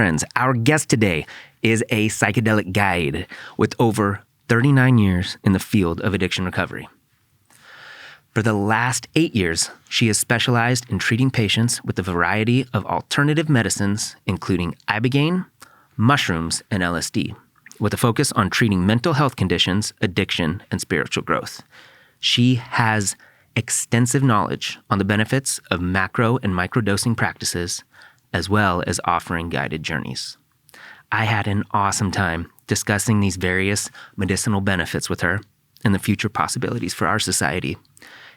friends, our guest today is a psychedelic guide with over 39 years in the field of addiction recovery. For the last 8 years, she has specialized in treating patients with a variety of alternative medicines, including Ibogaine, mushrooms, and LSD, with a focus on treating mental health conditions, addiction, and spiritual growth. She has extensive knowledge on the benefits of macro and microdosing practices, as well as offering guided journeys. I had an awesome time discussing these various medicinal benefits with her and the future possibilities for our society.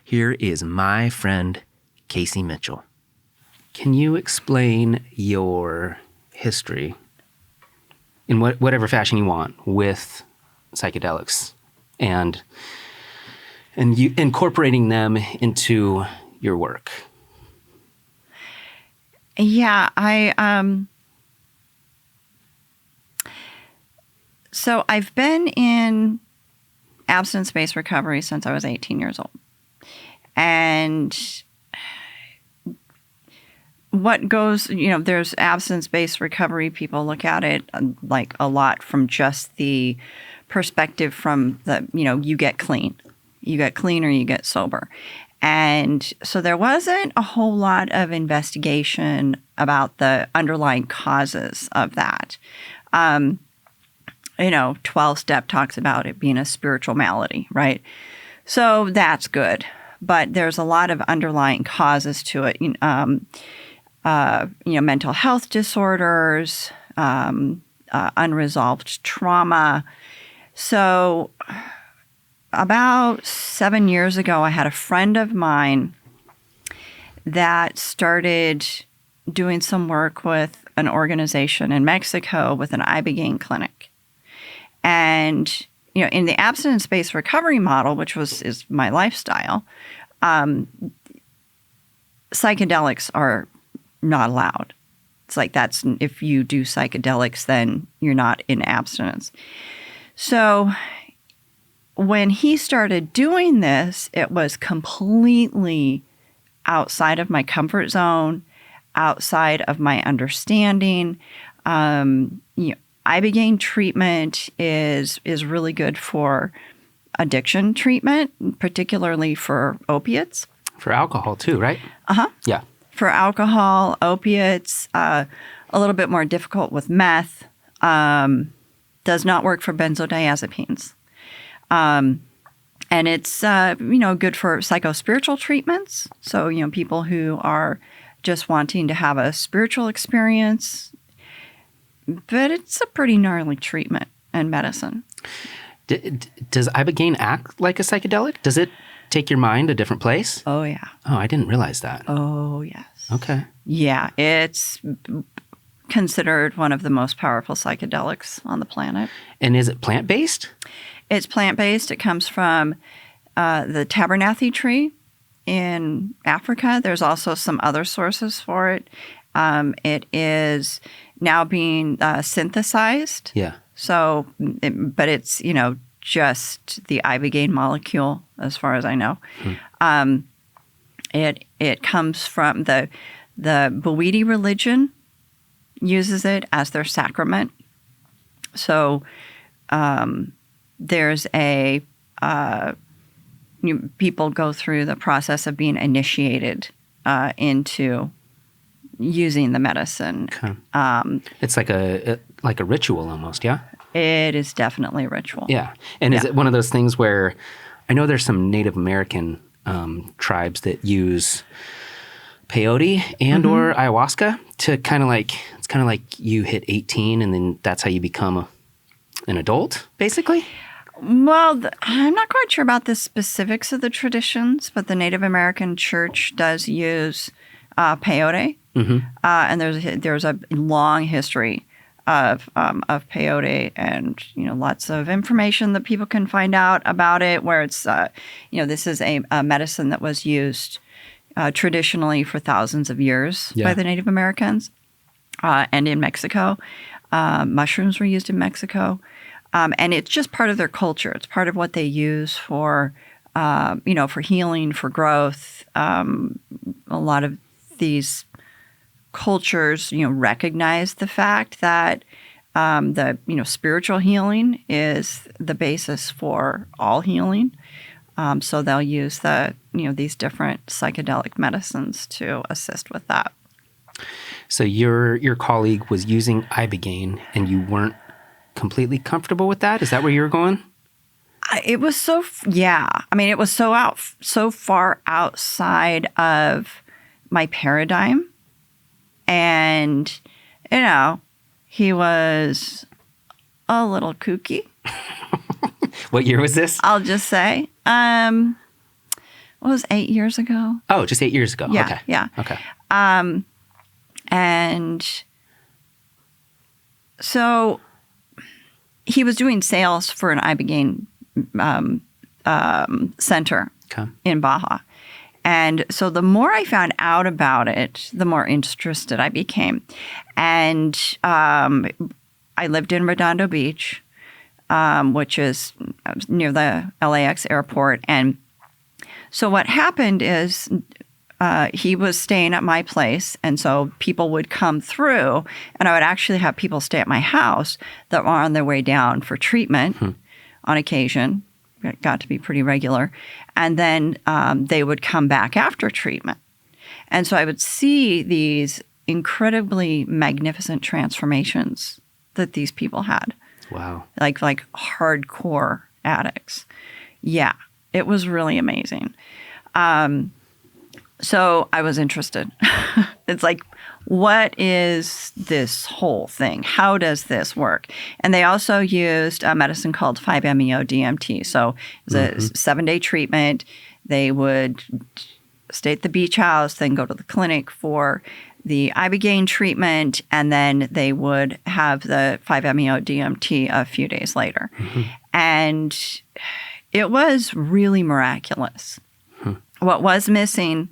Here is my friend, Kayci Mitchell. Can you explain your history in whatever fashion you want with psychedelics and you incorporating them into your work? Yeah, so I've been in abstinence-based recovery since I was 18 years old. And what goes, there's abstinence-based recovery. People look at it like a lot from just the perspective from the, you get clean. You get clean or you get sober. And so there wasn't a whole lot of investigation about the underlying causes of that. 12-step talks about it being a spiritual malady, right? So that's good. But there's a lot of underlying causes to it. Mental health disorders, unresolved trauma. So about 7 years ago, I had a friend of mine that started doing some work with an organization in Mexico with an Ibogaine clinic. And, in the abstinence-based recovery model, which is my lifestyle, psychedelics are not allowed. It's like if you do psychedelics, then you're not in abstinence. So when he started doing this, it was completely outside of my comfort zone, outside of my understanding. Ibogaine treatment is really good for addiction treatment, particularly for opiates. For alcohol too, right? Uh-huh. Yeah. For alcohol, opiates, a little bit more difficult with meth. Does not work for benzodiazepines. And it's, good for psychospiritual treatments. So, people who are just wanting to have a spiritual experience. But it's a pretty gnarly treatment and medicine. Does Ibogaine act like a psychedelic? Does it take your mind a different place? Oh, yeah. Oh, I didn't realize that. Oh, yes. Okay. Yeah, it's considered one of the most powerful psychedelics on the planet. And is it plant-based? It's plant-based. It comes from the tabernacle tree in Africa. There's also some other sources for it. It is now being synthesized. Yeah. So, but it's, just the Ibogaine molecule, as far as I know. It comes from the Bwiti religion uses it as their sacrament. So there's people go through the process of being initiated into using the medicine. Okay. It's like a ritual almost, yeah? It is definitely a ritual. Yeah. And is it one of those things where I know there's some Native American tribes that use peyote and or ayahuasca to it's kind of like you hit 18 and then that's how you become an adult, basically? Well, I'm not quite sure about the specifics of the traditions, but the Native American church does use peyote. And there's a long history of peyote, and lots of information that people can find out about it. Where it's this is a medicine that was used traditionally for thousands of years by the Native Americans, and in Mexico, mushrooms were used in Mexico, and it's just part of their culture. It's part of what they use for for healing, for growth. A lot of these cultures, recognize the fact that the spiritual healing is the basis for all healing. So they'll use these different psychedelic medicines to assist with that. So your colleague was using Ibogaine, and you weren't completely comfortable with that? Is that where you were going? It was it was so far outside of my paradigm, and he was a little kooky. What year was this? I'll just say, it was 8 years ago. Oh, just 8 years ago. Yeah, okay. yeah. Okay. And so he was doing sales for an Ibogaine center in Baja. And so the more I found out about it, the more interested I became. And I lived in Redondo Beach, which is near the LAX airport. And so what happened is he was staying at my place, and so people would come through, and I would actually have people stay at my house that were on their way down for treatment on occasion. It got to be pretty regular. And then they would come back after treatment. And so I would see these incredibly magnificent transformations that these people had. Wow. Like hardcore addicts. Yeah, it was really amazing. So I was interested. It's like, what is this whole thing? How does this work? And they also used a medicine called 5-MeO-DMT. So it was a 7-day treatment. They would stay at the beach house, then go to the clinic for the Ibogaine treatment, and then they would have the 5-MeO-DMT a few days later. And it was really miraculous. What was missing,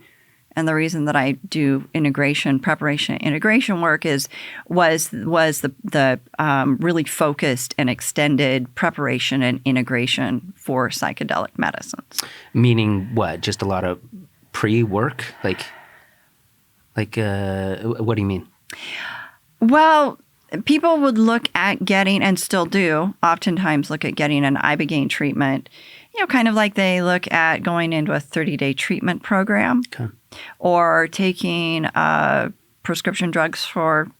and the reason that I do preparation, integration work was the really focused and extended preparation and integration for psychedelic medicines. Meaning what? Just a lot of pre-work? Like what do you mean? Well, people would look at getting, and still do, oftentimes look at getting an Ibogaine treatment, kind of like they look at going into a 30-day treatment program. Okay. Or taking prescription drugs for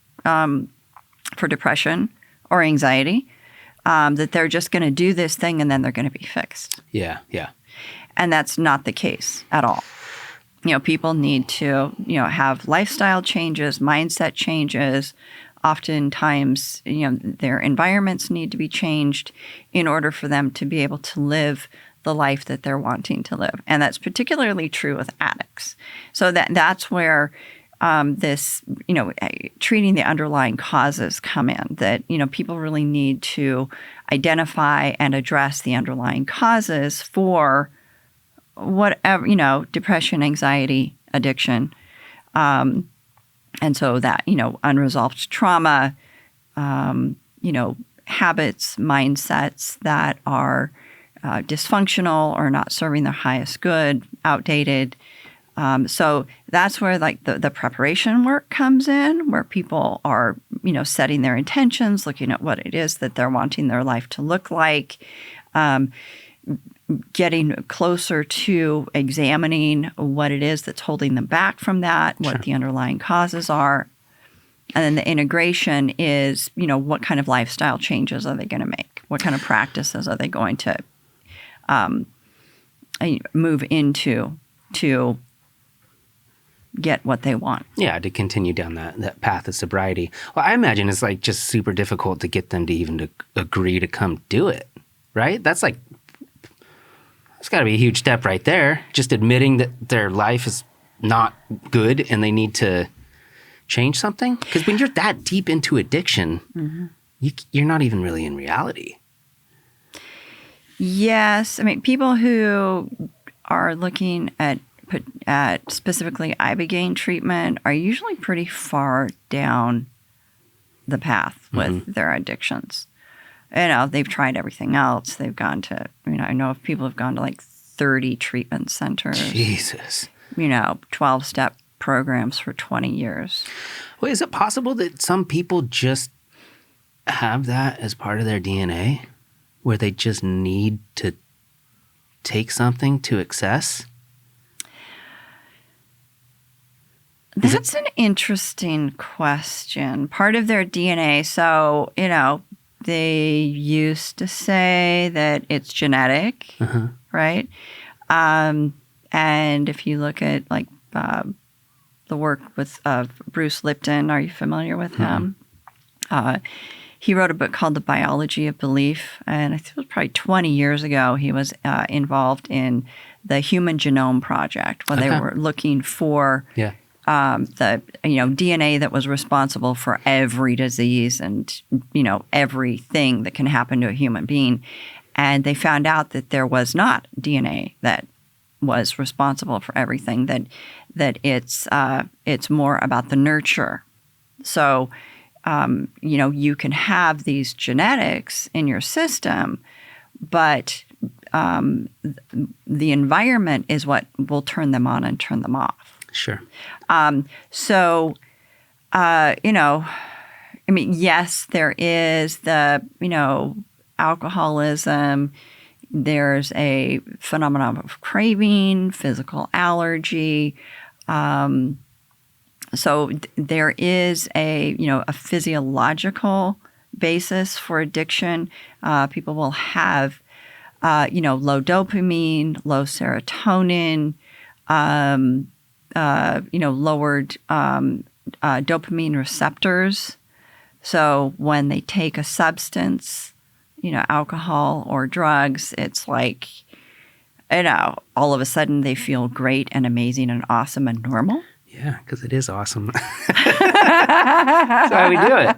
depression or anxiety, that they're just going to do this thing and then they're going to be fixed. Yeah, yeah. And that's not the case at all. People need to, have lifestyle changes, mindset changes. Oftentimes, their environments need to be changed in order for them to be able to live the life that they're wanting to live. And that's particularly true with addicts. So that's where this, treating the underlying causes come in, that, people really need to identify and address the underlying causes for whatever, depression, anxiety, addiction. And so that, unresolved trauma, habits, mindsets that are dysfunctional or not serving their highest good, outdated. So that's where the preparation work comes in, where people are, setting their intentions, looking at what it is that they're wanting their life to look like, getting closer to examining what it is that's holding them back from that, what the underlying causes are. And then the integration is, what kind of lifestyle changes are they going to make? What kind of practices are they going to move into to get what they want? Yeah, to continue down that path of sobriety. Well, I imagine it's just super difficult to get them to even agree to come do it, right? That's got to be a huge step right there. Just admitting that their life is not good and they need to change something. Because when you're that deep into addiction, you're not even really in reality. Yes. I mean, people who are looking at specifically Ibogaine treatment are usually pretty far down the path with their addictions. They've tried everything else. They've gone to, I know of people who've gone to 30 treatment centers. Jesus. 12-step programs for 20 years. Well, is it possible that some people just have that as part of their DNA, where they just need to take something to excess? That's an interesting question. Part of their DNA. So, they used to say that it's genetic, right? And if you look at like the work with Bruce Lipton, are you familiar with him? He wrote a book called The Biology of Belief, and I think it was probably 20 years ago. He was involved in the Human Genome Project, where they were looking for the DNA that was responsible for every disease and everything that can happen to a human being. And they found out that there was not DNA that was responsible for everything. That it's more about the nurture. So you can have these genetics in your system, but the environment is what will turn them on and turn them off. Sure. Yes, there is the, alcoholism. There's a phenomenon of craving, physical allergy. So there is a physiological basis for addiction. People will have, low dopamine, low serotonin, lowered dopamine receptors. So when they take a substance, alcohol or drugs, it's like, all of a sudden they feel great and amazing and awesome and normal. Yeah, because it is awesome. That's why we do it.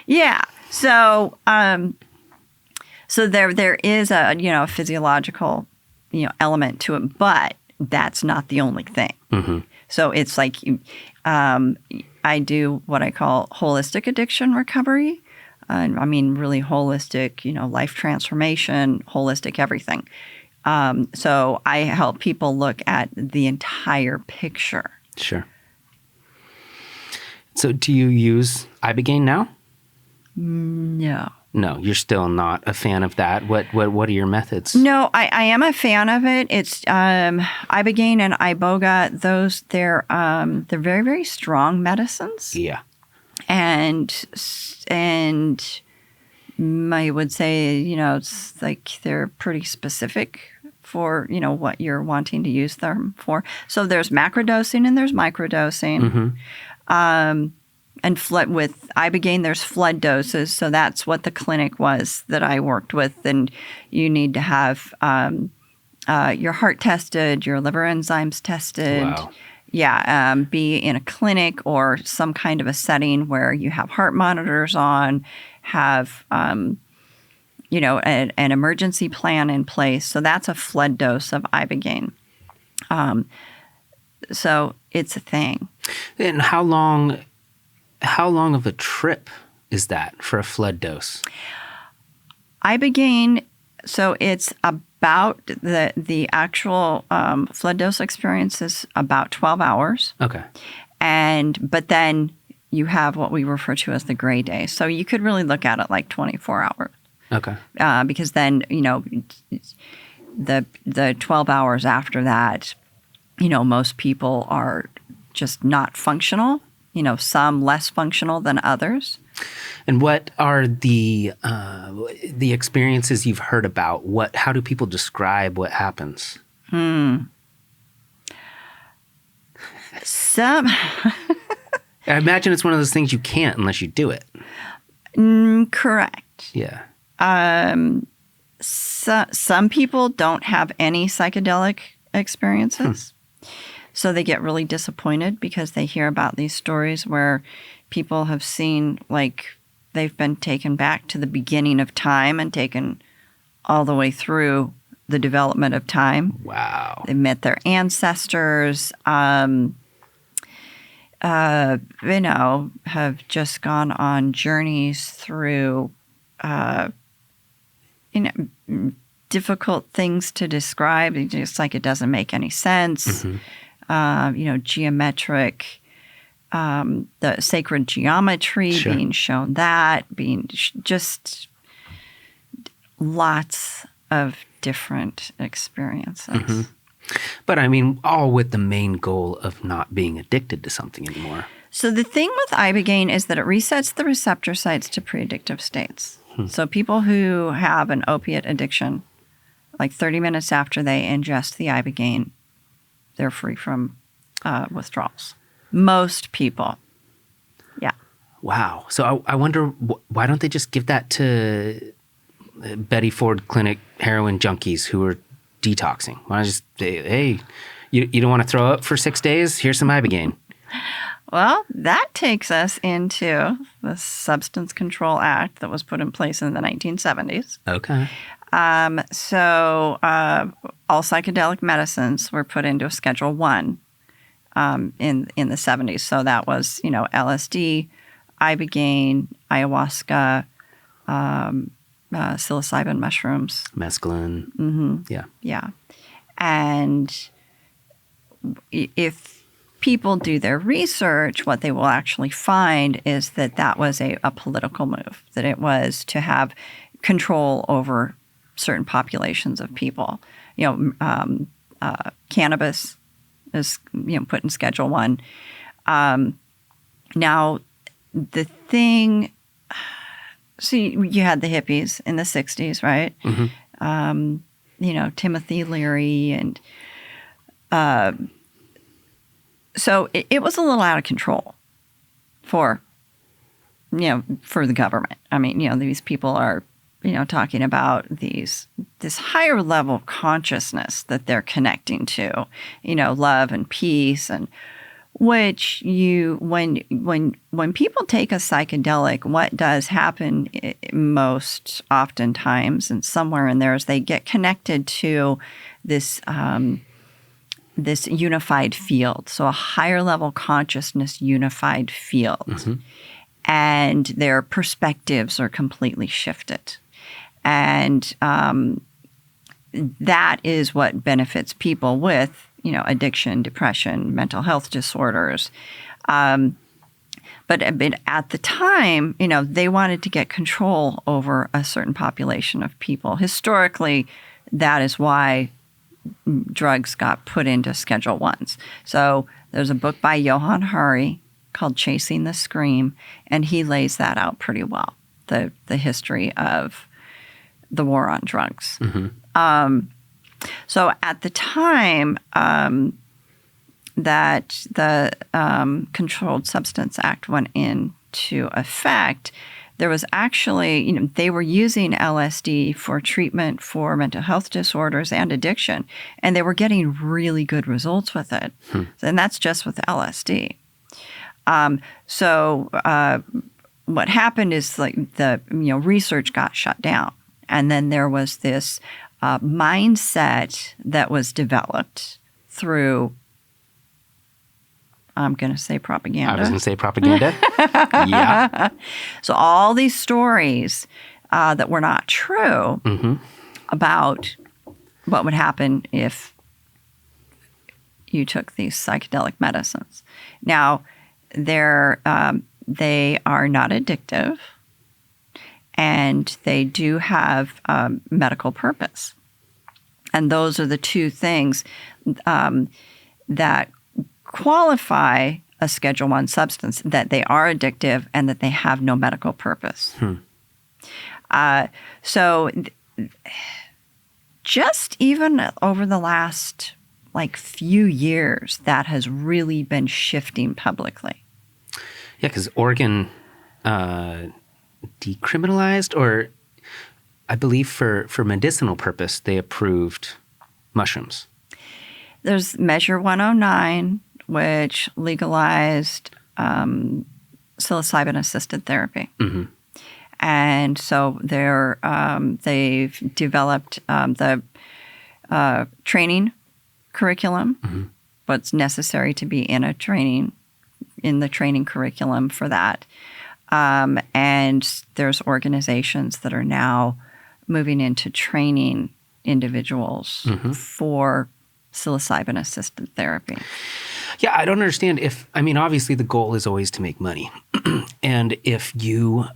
Yeah. So, there is a physiological, element to it, but that's not the only thing. Mm-hmm. So it's like I do what I call holistic addiction recovery. Really holistic, life transformation, holistic everything. So I help people look at the entire picture. Sure. So do you use Ibogaine now? No. No, you're still not a fan of that. What are your methods? No, I am a fan of it. It's Ibogaine and Iboga. They're very, very strong medicines. Yeah. And I would say, it's like they're pretty specific for, what you're wanting to use them for. So there's macrodosing and there's microdosing. Mm-hmm. And with Ibogaine, there's flood doses. So that's what the clinic was that I worked with. And you need to have your heart tested, your liver enzymes tested. Wow. Yeah, be in a clinic or some kind of a setting where you have heart monitors on, have, an emergency plan in place. So that's a flood dose of Ibogaine. So it's a thing. And how long of a trip is that for a flood dose? Ibogaine, so it's about the actual flood dose experience is about 12 hours. Okay. But then you have what we refer to as the gray day. So you could really look at it like 24 hours. Okay. Because then, the 12 hours after that, most people are just not functional, some less functional than others. And what are the experiences you've heard about? How do people describe what happens? Some I imagine it's one of those things you can't unless you do it. Correct. Yeah. Some people don't have any psychedelic experiences. So they get really disappointed because they hear about these stories where people have seen, like, they've been taken back to the beginning of time and taken all the way through the development of time. Wow. They met their ancestors, have just gone on journeys through, difficult things to describe. It's just like it doesn't make any sense. Mm-hmm. geometric, the sacred geometry being shown, just lots of different experiences. Mm-hmm. But I mean, all with the main goal of not being addicted to something anymore. So the thing with Ibogaine is that it resets the receptor sites to pre-addictive states. So people who have an opiate addiction, like 30 minutes after they ingest the Ibogaine, they're free from withdrawals. Most people. Yeah. Wow. So I wonder, why don't they just give that to Betty Ford Clinic heroin junkies who are detoxing? Why not just say, hey, you don't want to throw up for 6 days? Here's some Ibogaine. Well, that takes us into the Substance Control Act that was put in place in the 1970s. Okay. So all psychedelic medicines were put into a Schedule 1 in the 70s. So that was, LSD, Ibogaine, ayahuasca, psilocybin mushrooms. Mescaline. Mm-hmm. Yeah. Yeah. And if people do their research, what they will actually find is that was a political move, that it was to have control over certain populations of people. Cannabis is put in Schedule 1. Now, the thing, so you had the hippies in the 60s, right? Mm-hmm. Timothy Leary and so it was a little out of control for the government. I mean, these people are, talking about this higher level consciousness that they're connecting to, love and peace, and which when people take a psychedelic, what does happen most oftentimes, and somewhere in there, is they get connected to this unified field, so a higher level consciousness unified field. Mm-hmm. And their perspectives are completely shifted. And that is what benefits people with, addiction, depression, mental health disorders. But at the time, they wanted to get control over a certain population of people. Historically, that is why drugs got put into Schedule 1s. So there's a book by Johann Hari called Chasing the Scream, and he lays that out pretty well, the history of the war on drugs. Mm-hmm. So at the time that the Controlled Substance Act went into effect, there was actually, they were using LSD for treatment for mental health disorders and addiction, and they were getting really good results with it. And that's just with LSD. So what happened is the research got shut down, and then there was this mindset that was developed through, I'm going to say propaganda. I was going to say propaganda. Yeah. So all these stories that were not true mm-hmm. about what would happen if you took these psychedelic medicines. Now, they are not addictive, and they do have medical purpose. And those are the two things that qualify a Schedule 1 substance, that they are addictive and that they have no medical purpose. So just even over the last few years, that has really been shifting publicly. Yeah, because Oregon decriminalized, or I believe for medicinal purpose, they approved mushrooms. There's Measure 109, which legalized psilocybin-assisted therapy. Mm-hmm. And so they've developed the training curriculum, mm-hmm. what's necessary to be in the training curriculum for that. And there's organizations that are now moving into training individuals mm-hmm. for psilocybin-assisted therapy. Yeah, I don't understand obviously the goal is always to make money. And if you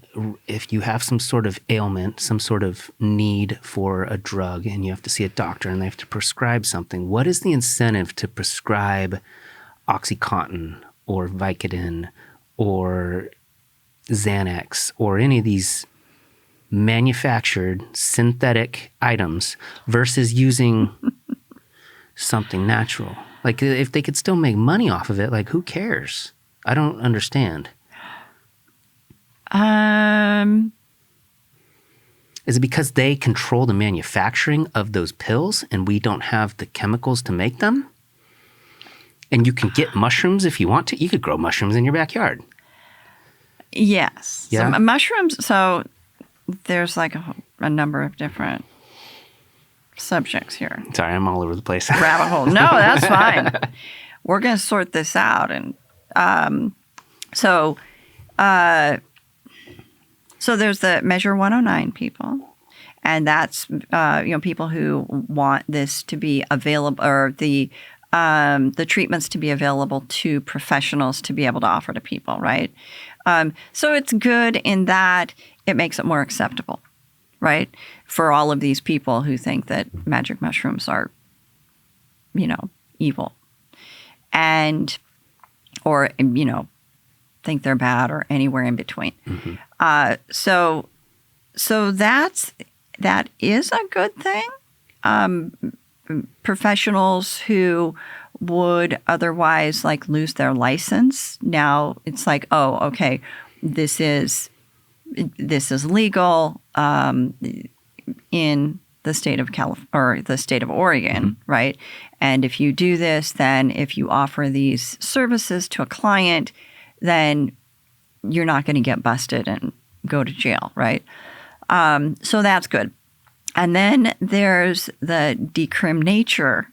have some sort of ailment, some sort of need for a drug, and you have to see a doctor and they have to prescribe something, what is the incentive to prescribe OxyContin or Vicodin or Xanax or any of these manufactured synthetic items versus using something natural? Like, if they could still make money off of it, like, who cares? I don't understand. Is it because they control the manufacturing of those pills and we don't have the chemicals to make them? And you can get mushrooms if you want to. You could grow mushrooms in your backyard. Yes. Yeah. So mushrooms, so there's like a number of different subjects here. Sorry, I'm all over the place. Rabbit hole. No, that's fine. We're going to sort this out. And so there's the Measure 109 people. And that's, people who want this to be available, or the treatments to be available to professionals to be able to offer to people, right? So it's good in that it makes it more acceptable, right? For all of these people who think that magic mushrooms are, evil. And, or, think they're bad, or anywhere in between. Mm-hmm. So that is a good thing. Professionals who would otherwise like lose their license, now it's like, oh, okay, this is legal in the state of California or the state of Oregon, mm-hmm. right? And if you do this, then if you offer these services to a client, then you're not going to get busted and go to jail, right? So that's good. And then there's the decrim nature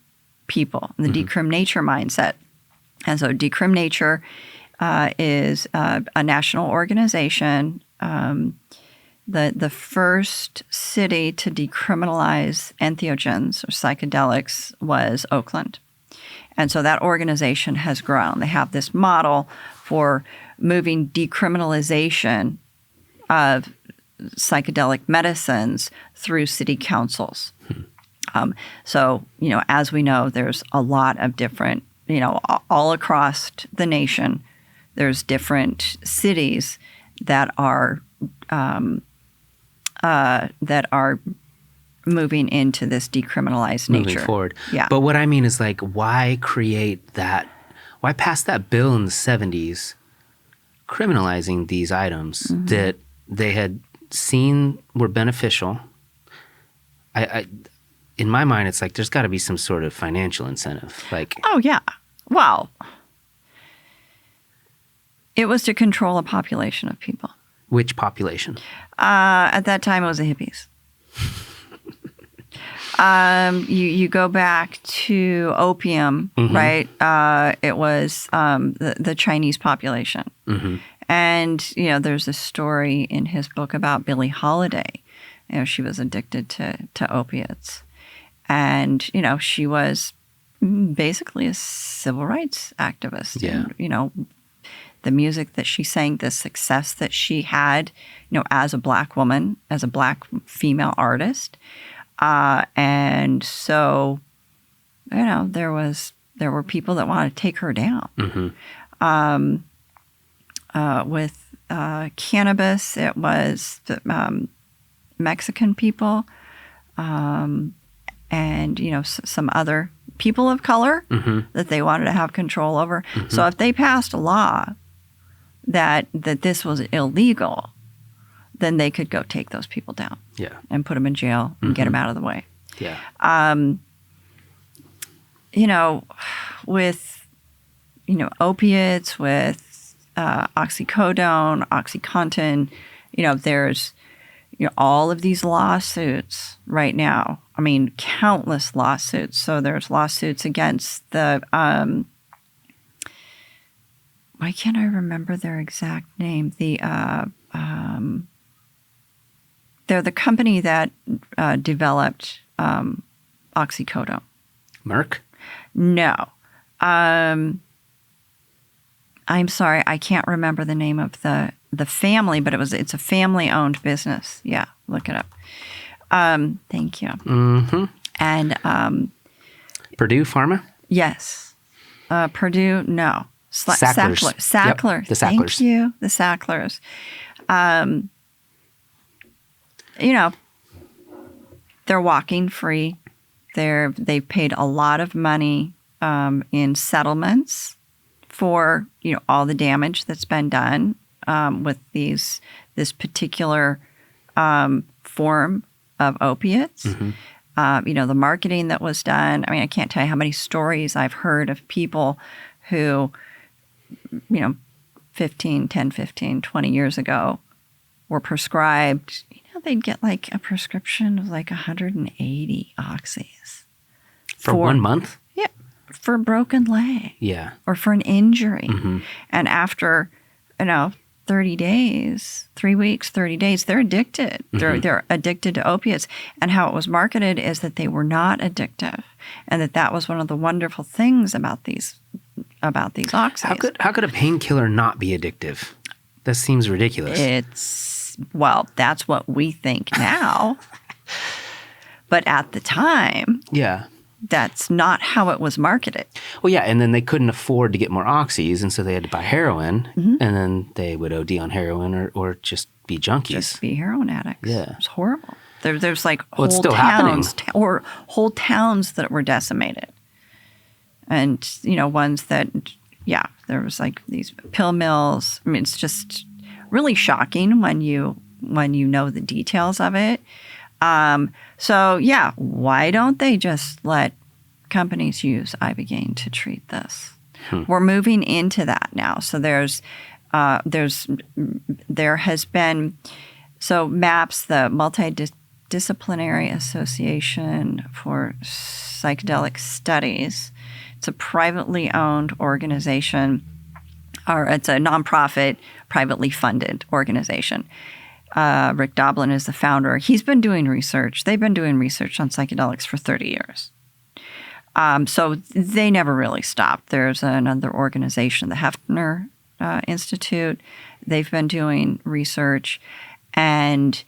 people, the mm-hmm. decrim nature mindset. And so decrim nature is a national organization. The first city to decriminalize entheogens or psychedelics was Oakland. And so that organization has grown. They have this model for moving decriminalization of psychedelic medicines through city councils. So, as we know, there's a lot of different, all across the nation, there's different cities that are moving into this decriminalized nature. Moving forward. Yeah. But what I mean is, like, why create that? Why pass that bill in the 70s criminalizing these items mm-hmm. that they had seen were beneficial? In my mind, it's like there's got to be some sort of financial incentive. Like, oh yeah, well, it was to control a population of people. Which population? At that time, it was the hippies. You go back to opium, mm-hmm. right? It was the Chinese population. Mm-hmm. And, there's a story in his book about Billie Holiday. She was addicted to opiates. And, she was basically a civil rights activist. Yeah. And, the music that she sang, the success that she had, as a Black woman, as a Black female artist. And so, there were people that wanted to take her down. Mm-hmm. With cannabis, it was Mexican people, and some other people of color mm-hmm. that they wanted to have control over. Mm-hmm. So if they passed a law that this was illegal, then they could go take those people down. Yeah. And put them in jail and mm-hmm. get them out of the way. Yeah. With opiates, with oxycodone, OxyContin, there's all of these lawsuits right now. I mean, countless lawsuits. So there's lawsuits against the why can't I remember their exact name? They're the company that developed oxycodone. Merck? No. I'm sorry, I can't remember the name of the family, but it's a family-owned business. Yeah, look it up. Thank you. Mm-hmm. And Purdue Pharma? yes. Purdue, no. Sacklers. Sackler. Yep, the Sacklers. Thank you. The Sacklers. You know, they're walking free. They've paid a lot of money in settlements for all the damage that's been done with this particular form of opiates. Mm-hmm. The marketing that was done. I mean, I can't tell you how many stories I've heard of people who, 10, 15, 20 years ago were prescribed, they'd get like a prescription of like 180 oxys. For 1 month? Yeah. For a broken leg. Yeah. Or for an injury. Mm-hmm. And after, 30 days, 3 weeks, 30 days, they're addicted. Mm-hmm. They're addicted to opiates. And how it was marketed is that they were not addictive. And that was one of the wonderful things about these oxys. How could a painkiller not be addictive? That seems ridiculous. That's what we think now. But at the time, yeah, that's not how it was marketed. Well, yeah, and then they couldn't afford to get more oxys, and so they had to buy heroin, Mm-hmm. and then they would OD on heroin or just be junkies. Just be heroin addicts. Yeah. It's horrible. There's like It's whole still towns happening. or whole towns that were decimated. And, ones that, there was like these pill mills. I mean, it's just really shocking when you know the details of it. Why don't they just let companies use Ibogaine to treat this? We're moving into that now. So there has been, MAPS, the Multidisciplinary Association for Psychedelic Studies. It's a privately owned organization, or it's a nonprofit, privately funded organization. Rick Doblin is the founder. He's been doing research. They've been doing research on psychedelics for 30 years. So they never really stopped. There's another organization, the Hefner Institute. They've been doing research. And,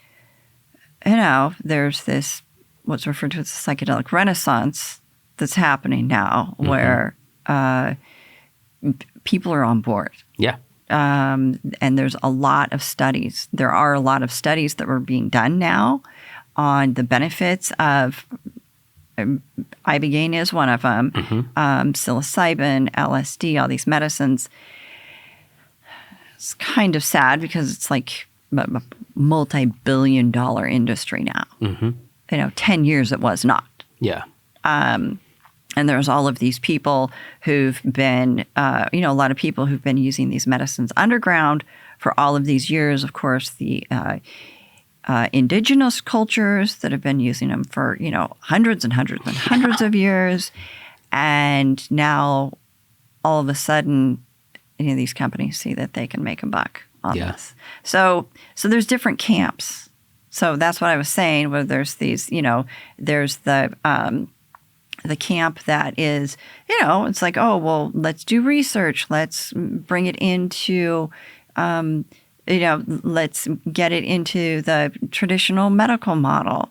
there's this, what's referred to as the psychedelic renaissance that's happening now, Mm-hmm. where people are on board. Yeah. And there's a lot of studies. There are a lot of studies that are being done now on the benefits of Ibogaine is one of them. Mm-hmm. Psilocybin, LSD, all these medicines. It's kind of sad because it's like a multi-billion-dollar industry now. Mm-hmm. 10 years it was not. Yeah. And there's all of these people who've been, a lot of people who've been using these medicines underground for all of these years. Of course, the indigenous cultures that have been using them for, hundreds and hundreds and hundreds of years. And now, all of a sudden, these companies see that they can make a buck on this. So there's different camps. So that's what I was saying, where there's these, there's the camp that is, it's like, oh, well, let's do research. Let's bring it into, let's get it into the traditional medical model.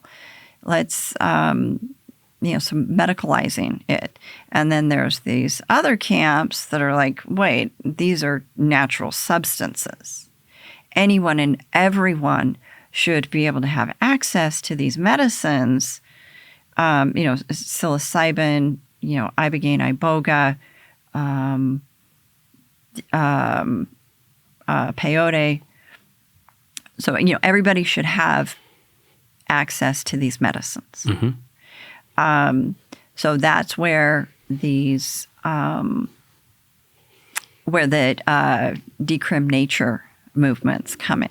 Let's, some medicalizing it. And then there's these other camps that are like, wait, these are natural substances. Anyone and everyone should be able to have access to these medicines. Psilocybin, Ibogaine, Iboga, peyote. So, everybody should have access to these medicines. Mm-hmm. So that's where these, where the decrim nature movements come in.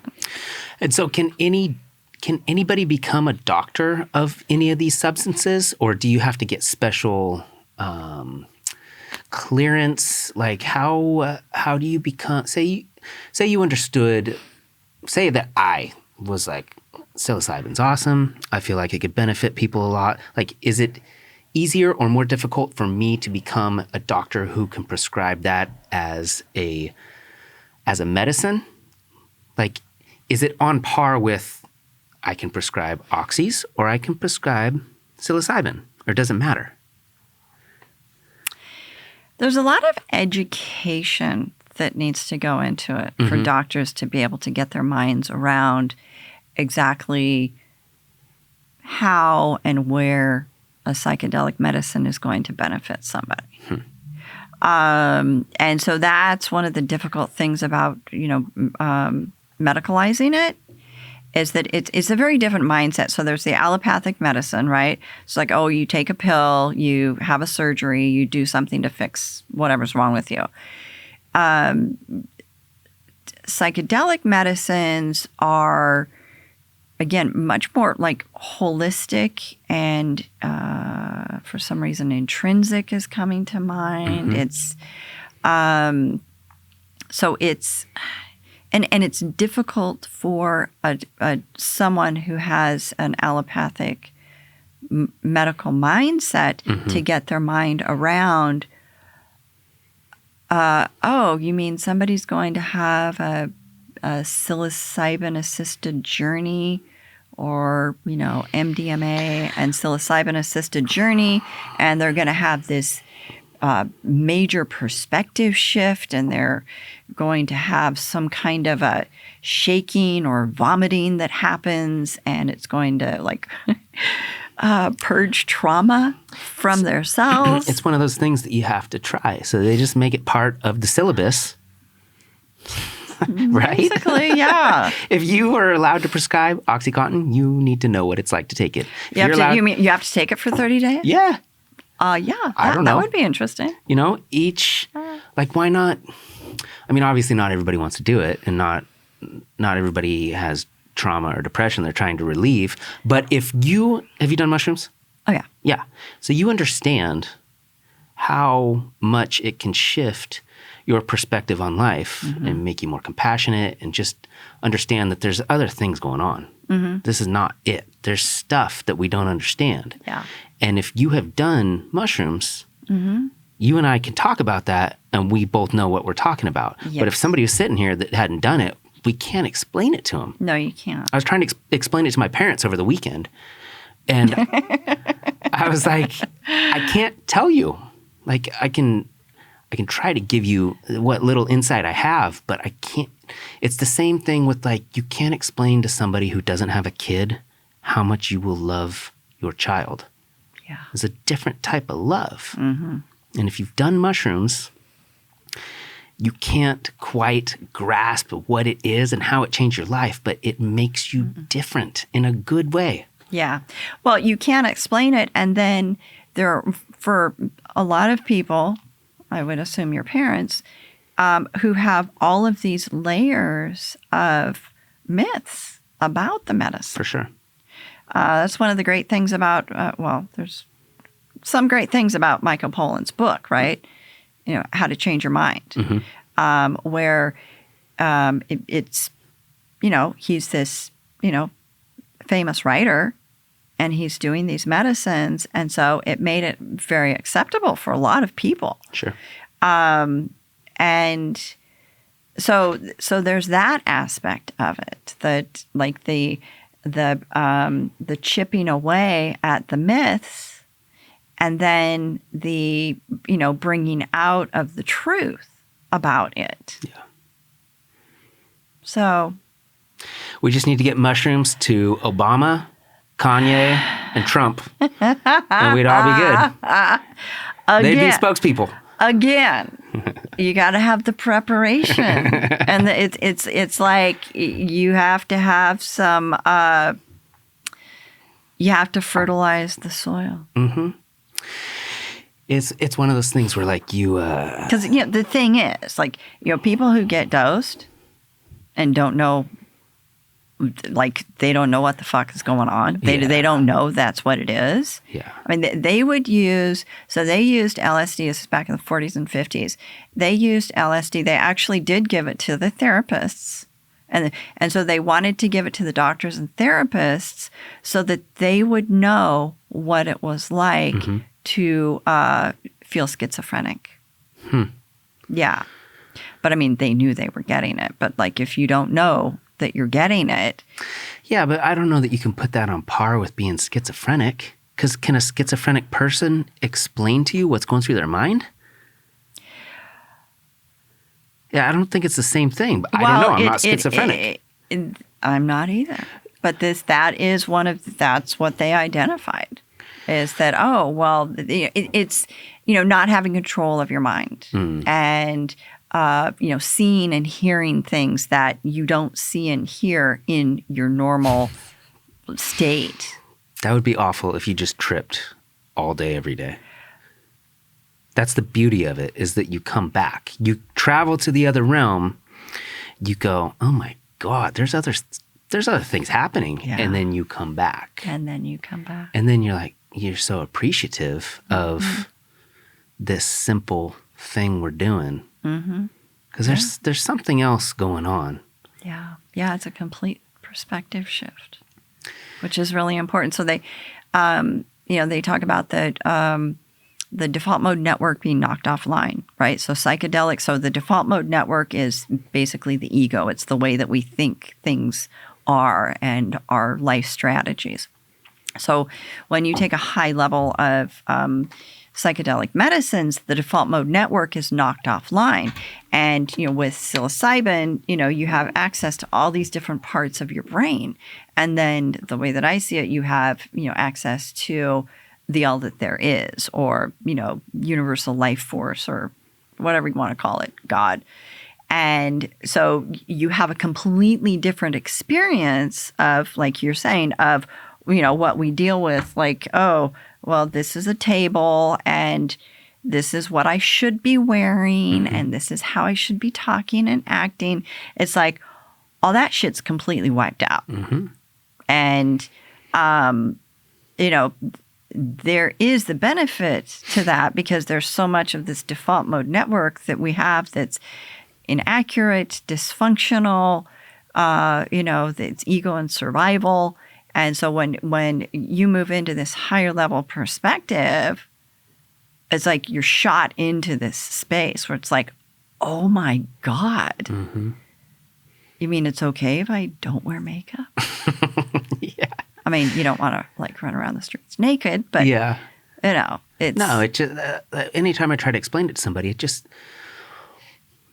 And so can anybody become a doctor of any of these substances, or do you have to get special clearance? Like how do you become, say you understood, say that I was like, psilocybin's awesome, I feel like it could benefit people a lot. Like, is it easier or more difficult for me to become a doctor who can prescribe that as a medicine? Like, is it on par with I can prescribe oxys or I can prescribe psilocybin, or does it matter? There's a lot of education that needs to go into it for doctors to be able to get their minds around exactly how and where a psychedelic medicine is going to benefit somebody. And so that's one of the difficult things about, medicalizing it, is that it's a very different mindset. So there's the allopathic medicine, right? It's like, oh, you take a pill, you have a surgery, you do something to fix whatever's wrong with you. Psychedelic medicines are, again, much more like holistic, and for some reason intrinsic is coming to mind. It's so it's and it's difficult for someone who has an allopathic medical mindset to get their mind around. Oh, you mean somebody's going to have a psilocybin-assisted journey, or, MDMA and psilocybin-assisted journey, and they're going to have this major perspective shift, and they're going to have some kind of a shaking or vomiting that happens, and it's going to, purge trauma from their cells. It's one of those things that you have to try. So they just make it part of the syllabus. Right? Basically, yeah. If you are allowed to prescribe OxyContin, you need to know what it's like to take it. You have to take it for 30 days? Yeah. Yeah. I don't know. That would be interesting. Why not? I mean, obviously not everybody wants to do it, and not everybody has trauma or depression they're trying to relieve. But have you done mushrooms? Oh, yeah. Yeah. So you understand how much it can shift your perspective on life and make you more compassionate, and just understand that there's other things going on. This is not it. There's stuff that we don't understand. Yeah. And if you have done mushrooms, you and I can talk about that, and we both know what we're talking about. Yes. But if somebody was sitting here that hadn't done it, we can't explain it to them. No, you can't. I was trying to explain it to my parents over the weekend, and I was like, I can't tell you. Like, I can try to give you what little insight I have, but I can't. It's the same thing with, you can't explain to somebody who doesn't have a kid how much you will love your child. Yeah. It's a different type of love. And if you've done mushrooms, you can't quite grasp what it is and how it changed your life, but it makes you different in a good way. Yeah. Well, you can't explain it. And then for a lot of people, I would assume your parents, who have all of these layers of myths about the medicine. For sure. That's one of the great things about, there's some great things about Michael Pollan's book, right? How to Change Your Mind, where it's, he's this, famous writer, and he's doing these medicines. And so it made it very acceptable for a lot of people. Sure. And so there's that aspect of it, that the chipping away at the myths, and then the, bringing out of the truth about it. Yeah. So we just need to get mushrooms to Obama, Kanye, and Trump, and we'd all be good. They'd be spokespeople. Again, you got to have the preparation, and it's like you have to have some. You have to fertilize the soil. It's one of those things where because the thing is, people who get dosed and don't know. They don't know what the fuck is going on. They don't know that's what it is. Yeah. I mean, they used LSD. This is back in the 40s and 50s. They used LSD. They actually did give it to the therapists. And so they wanted to give it to the doctors and therapists so that they would know what it was like to feel schizophrenic. Hmm. Yeah. But I mean, they knew they were getting it. But like, if you don't know that you're getting it. Yeah, but I don't know that you can put that on par with being schizophrenic. Because can a schizophrenic person explain to you what's going through their mind? Yeah, I don't think it's the same thing. But I don't know. I'm not schizophrenic. I'm not either. But that's what they identified, is that, oh, well, it's, not having control of your mind and, seeing and hearing things that you don't see and hear in your normal state. That would be awful if you just tripped all day, every day. That's the beauty of it, is that you come back. You travel to the other realm. You go, oh my God, there's other things happening. Yeah. And then you come back. And then you're so appreciative of this simple thing we're doing. Because there's something else going on. Yeah. Yeah, it's a complete perspective shift, which is really important. So they, they talk about the default mode network being knocked offline, right? So psychedelics, so the default mode network is basically the ego. It's the way that we think things are and our life strategies. So when you take a high level of psychedelic medicines, the default mode network is knocked offline. And, with psilocybin, you have access to all these different parts of your brain. And then the way that I see it, you have, access to the all that there is, or, universal life force, or whatever you want to call it, God. And so you have a completely different experience of, like you're saying, of, what we deal with, like, oh, well, this is a table and this is what I should be wearing and this is how I should be talking and acting. It's like all that shit's completely wiped out. And, there is the benefit to that, because there's so much of this default mode network that we have that's inaccurate, dysfunctional, it's ego and survival. And so when you move into this higher level perspective, it's like you're shot into this space where it's like, oh my God. You mean it's okay if I don't wear makeup? Yeah. I mean, you don't want to run around the streets naked, but yeah, it's no. It just anytime I try to explain it to somebody,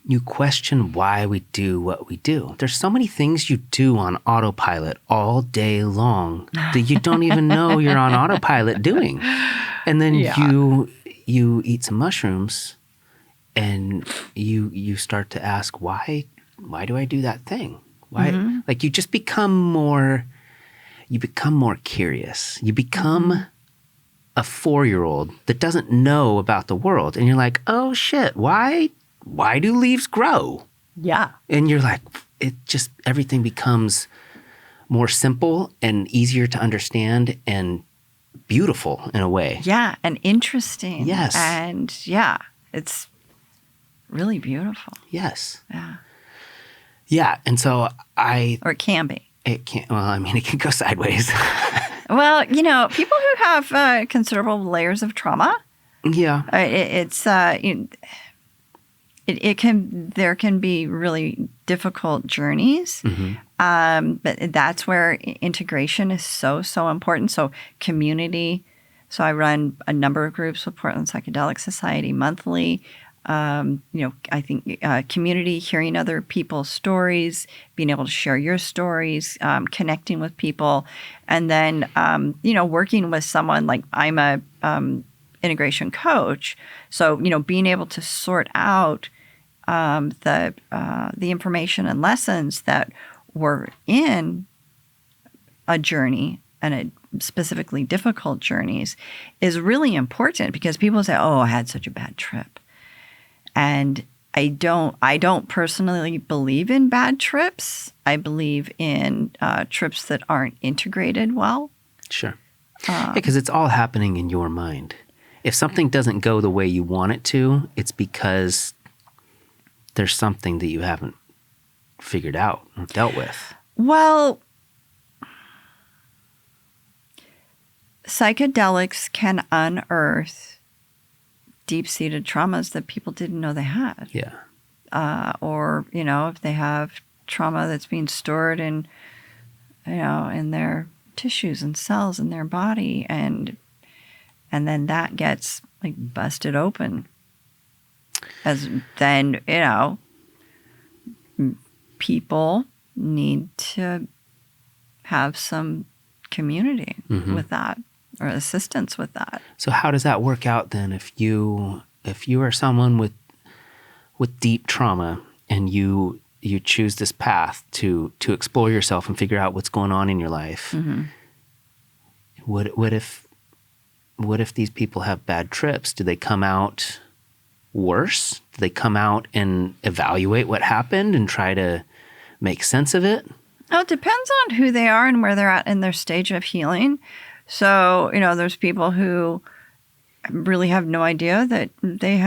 you question why we do what we do. There's so many things you do on autopilot all day long that you don't even know you're on autopilot doing, and then you eat some mushrooms, and you start to ask why do I do that thing? Why like you just become more. You become more curious. You become a 4-year-old that doesn't know about the world. And you're like, oh shit, why do leaves grow? Yeah. And you're like, everything becomes more simple and easier to understand and beautiful in a way. Yeah, and interesting. Yes. And yeah, it's really beautiful. Yes. Yeah. Yeah, and so Or it can be. It can't. Well, I mean, it can go sideways. Well, people who have considerable layers of trauma. Yeah. There can be really difficult journeys. But that's where integration is so important. So community. So I run a number of groups with Portland Psychedelic Society monthly. I think community, hearing other people's stories, being able to share your stories, connecting with people, and then, working with someone like I'm a integration coach. So, being able to sort out the information and lessons that were in a journey and a specifically difficult journeys is really important, because people say, oh, I had such a bad trip. And I don't personally believe in bad trips. I believe in trips that aren't integrated well. Sure. Because it's all happening in your mind. If something doesn't go the way you want it to, it's because there's something that you haven't figured out or dealt with. Well, psychedelics can unearth deep-seated traumas that people didn't know they had. Yeah. Or, if they have trauma that's being stored in their tissues and cells in their body, and then that gets like busted open. As then, people need to have some community with that, or assistance with that. So how does that work out then if you are someone with deep trauma and you choose this path to explore yourself and figure out what's going on in your life? What if these people have bad trips? Do they come out worse? Do they come out and evaluate what happened and try to make sense of it? Oh, it depends on who they are and where they're at in their stage of healing. So, there's people who really have no idea that they've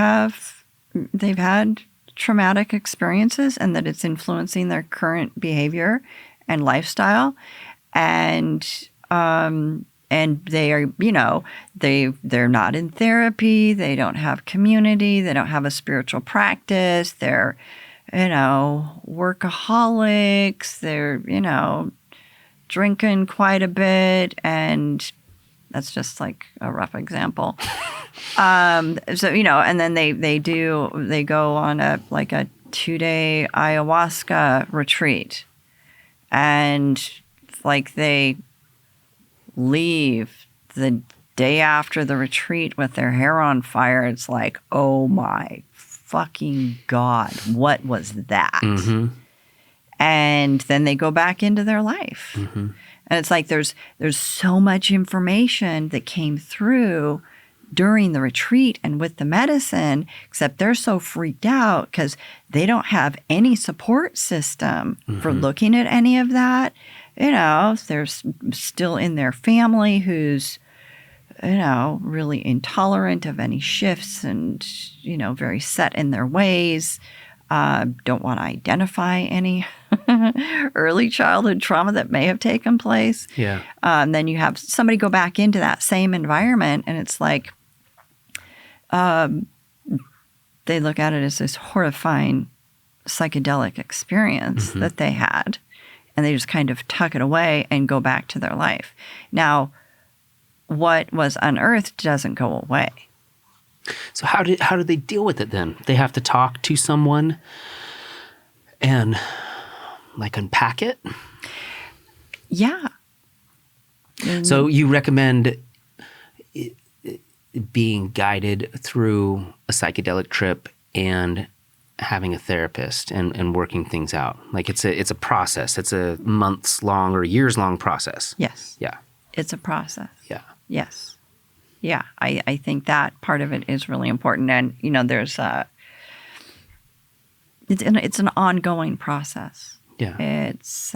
had traumatic experiences and that it's influencing their current behavior and lifestyle. And they are, they're not in therapy. They don't have community. They don't have a spiritual practice. They're, workaholics. They're, drinking quite a bit. And that's just like a rough example. So, and then they go on a 2-day ayahuasca retreat, and they leave the day after the retreat with their hair on fire. It's like, oh my fucking God, what was that? And then they go back into their life. And it's like there's so much information that came through during the retreat and with the medicine, except they're so freaked out because they don't have any support system for looking at any of that. There's still in their family who's, really intolerant of any shifts and, very set in their ways. Don't want to identify any early childhood trauma that may have taken place. Yeah. Then you have somebody go back into that same environment, and it's like they look at it as this horrifying psychedelic experience that they had, and they just kind of tuck it away and go back to their life. Now, what was unearthed doesn't go away. So how do they deal with it then? They have to talk to someone and unpack it? Yeah. So you recommend being guided through a psychedelic trip and having a therapist and working things out. It's a process. It's a months long or years long process. Yes. Yeah. It's a process. Yeah. Yes. Yeah. I think that part of it is really important. And, there's it's an ongoing process. Yeah. It's,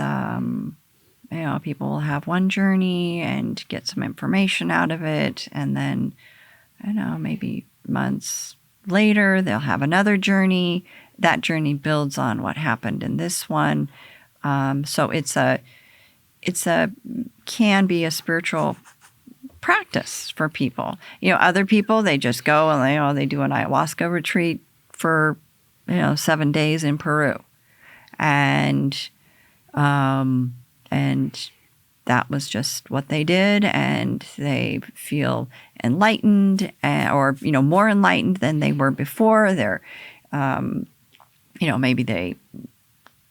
people will have one journey and get some information out of it. And then, maybe months later, they'll have another journey. That journey builds on what happened in this one. So can be a spiritual practice for people. Other people, they just go and they do an ayahuasca retreat for, 7 days in Peru. And that was just what they did, and they feel enlightened, or more enlightened than they were before. They're, maybe they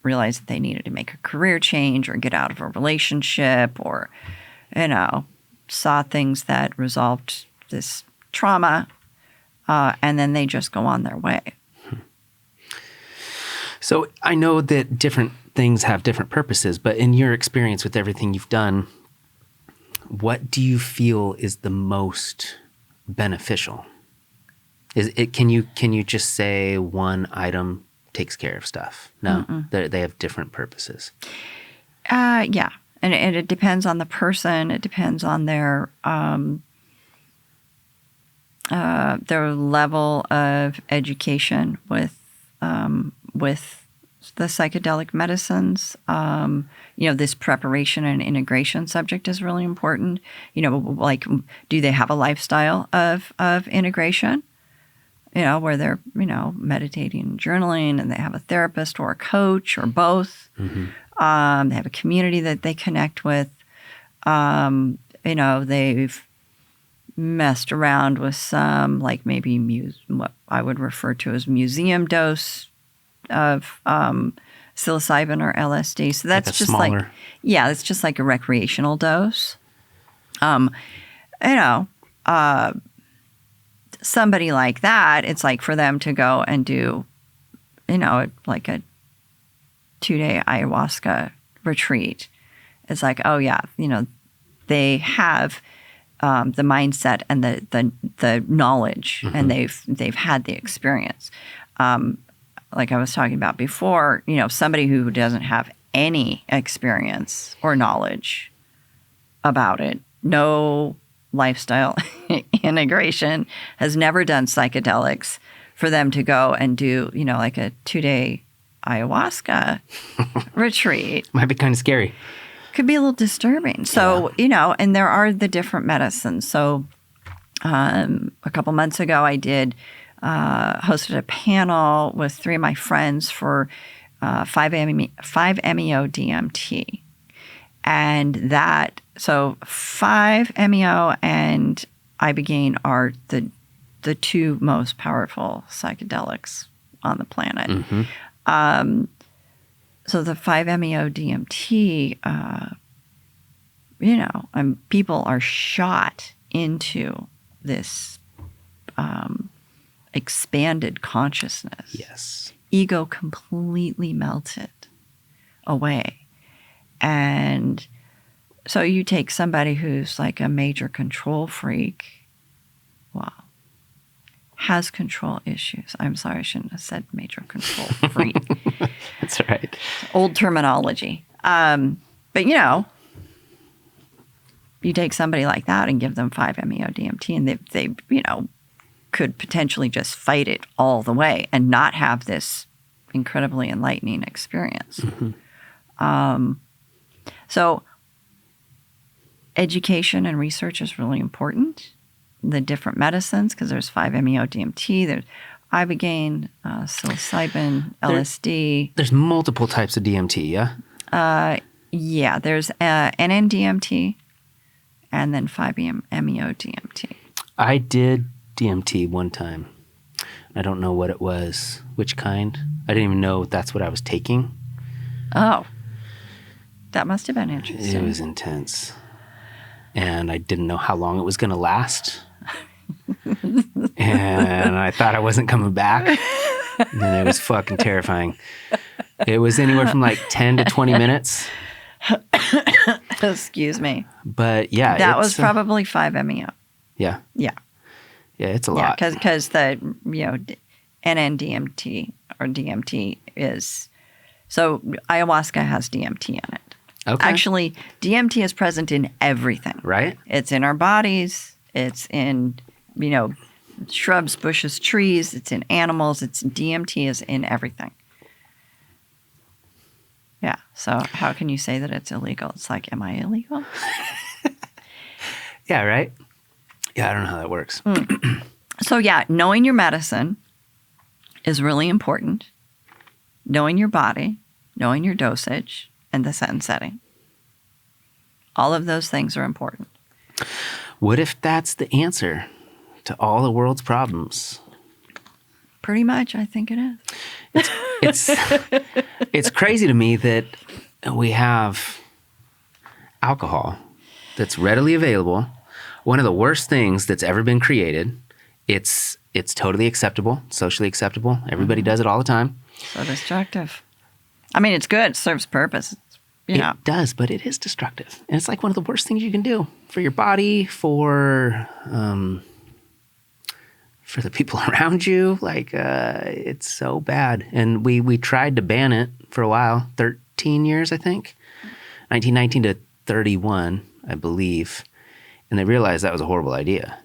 realized that they needed to make a career change or get out of a relationship, or, saw things that resolved this trauma, and then they just go on their way. So I know that different things have different purposes, but in your experience with everything you've done, what do you feel is the most beneficial? Can you just say one item takes care of stuff? No, they have different purposes. Yeah, and it depends on the person. It depends on their level of education with the psychedelic medicines. This preparation and integration subject is really important. Like, do they have a lifestyle of integration? Where they're, meditating and journaling, and they have a therapist or a coach or both. Mm-hmm. They have a community that they connect with. They've messed around with some, like maybe what I would refer to as museum dose of psilocybin or LSD. So that's just smaller. It's just like a recreational dose. Somebody like that, it's like for them to go and do, like a 2-day ayahuasca retreat. It's like, oh yeah, they have the mindset and the knowledge, mm-hmm. and they've had the experience. Like I was talking about before, somebody who doesn't have any experience or knowledge about it, no lifestyle integration, has never done psychedelics, for them to go and do, like a 2-day ayahuasca retreat. Might be kind of scary. Could be a little disturbing. So, yeah. And there are the different medicines. So a couple months ago, I hosted a panel with 3 of my friends for 5-MeO-DMT. And so 5-MeO and Ibogaine are the 2 most powerful psychedelics on the planet. Mm-hmm. So the 5-MeO-DMT, people are shot into this expanded consciousness. Yes. Ego completely melted away. And so you take somebody who's like a major control freak, has control issues. I'm sorry, I shouldn't have said major control freak. That's right. Old terminology. But you take somebody like that and give them 5-MeO-DMT, and they could potentially just fight it all the way and not have this incredibly enlightening experience. Mm-hmm. So education and research is really important. The different medicines, because there's 5-MeO-DMT, there's Ibogaine, psilocybin, LSD. There's multiple types of DMT, yeah? Yeah, there's NN-DMT and then 5-MeO-DMT. I did DMT one time. I don't know what it was, which kind. I didn't even know that's what I was taking. Oh, that must have been interesting. It was intense. And I didn't know how long it was going to last. And I thought I wasn't coming back. And it was fucking terrifying. It was anywhere from like 10 to 20 minutes. Excuse me. But yeah. That was probably 5-MeO. Yeah. Yeah. Yeah, it's a lot. Because the, NN-DMT or DMT is, so ayahuasca has DMT in it. Okay. Actually, DMT is present in everything. Right. It's in our bodies. It's in, shrubs, bushes, trees. It's in animals. DMT is in everything. Yeah. So how can you say that it's illegal? It's like, am I illegal? Yeah, right? Yeah, I don't know how that works. So yeah, knowing your medicine is really important. Knowing your body, knowing your dosage, and the set and setting. All of those things are important. What if that's the answer to all the world's problems? Pretty much, I think it is. It's crazy to me that we have alcohol that's readily available. One of the worst things that's ever been created. It's totally acceptable, socially acceptable. Everybody does it all the time. So destructive. I mean, it's good. It serves purpose. It does, but it is destructive. And it's like one of the worst things you can do for your body, for the people around you. Like, it's so bad. And we tried to ban it for a while, 13 years, I think. 1919 to 31, I believe. And they realized that was a horrible idea.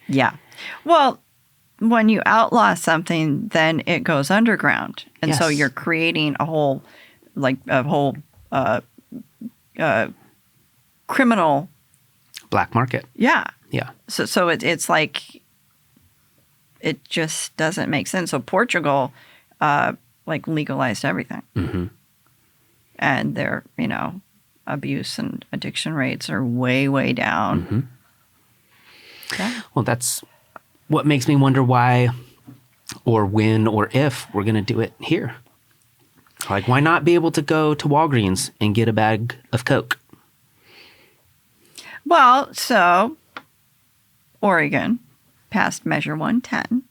Yeah. Well, when you outlaw something, then it goes underground. And so Yes. you're creating a whole criminal. Black market. Yeah. Yeah. So it's like, it just doesn't make sense. So Portugal, legalized everything. Mm-hmm. And their, abuse and addiction rates are way, way down. Mm-hmm. Yeah. Well, that's what makes me wonder why or when or if we're going to do it here. Like, why not be able to go to Walgreens and get a bag of Coke? Well, so Oregon passed Measure 110,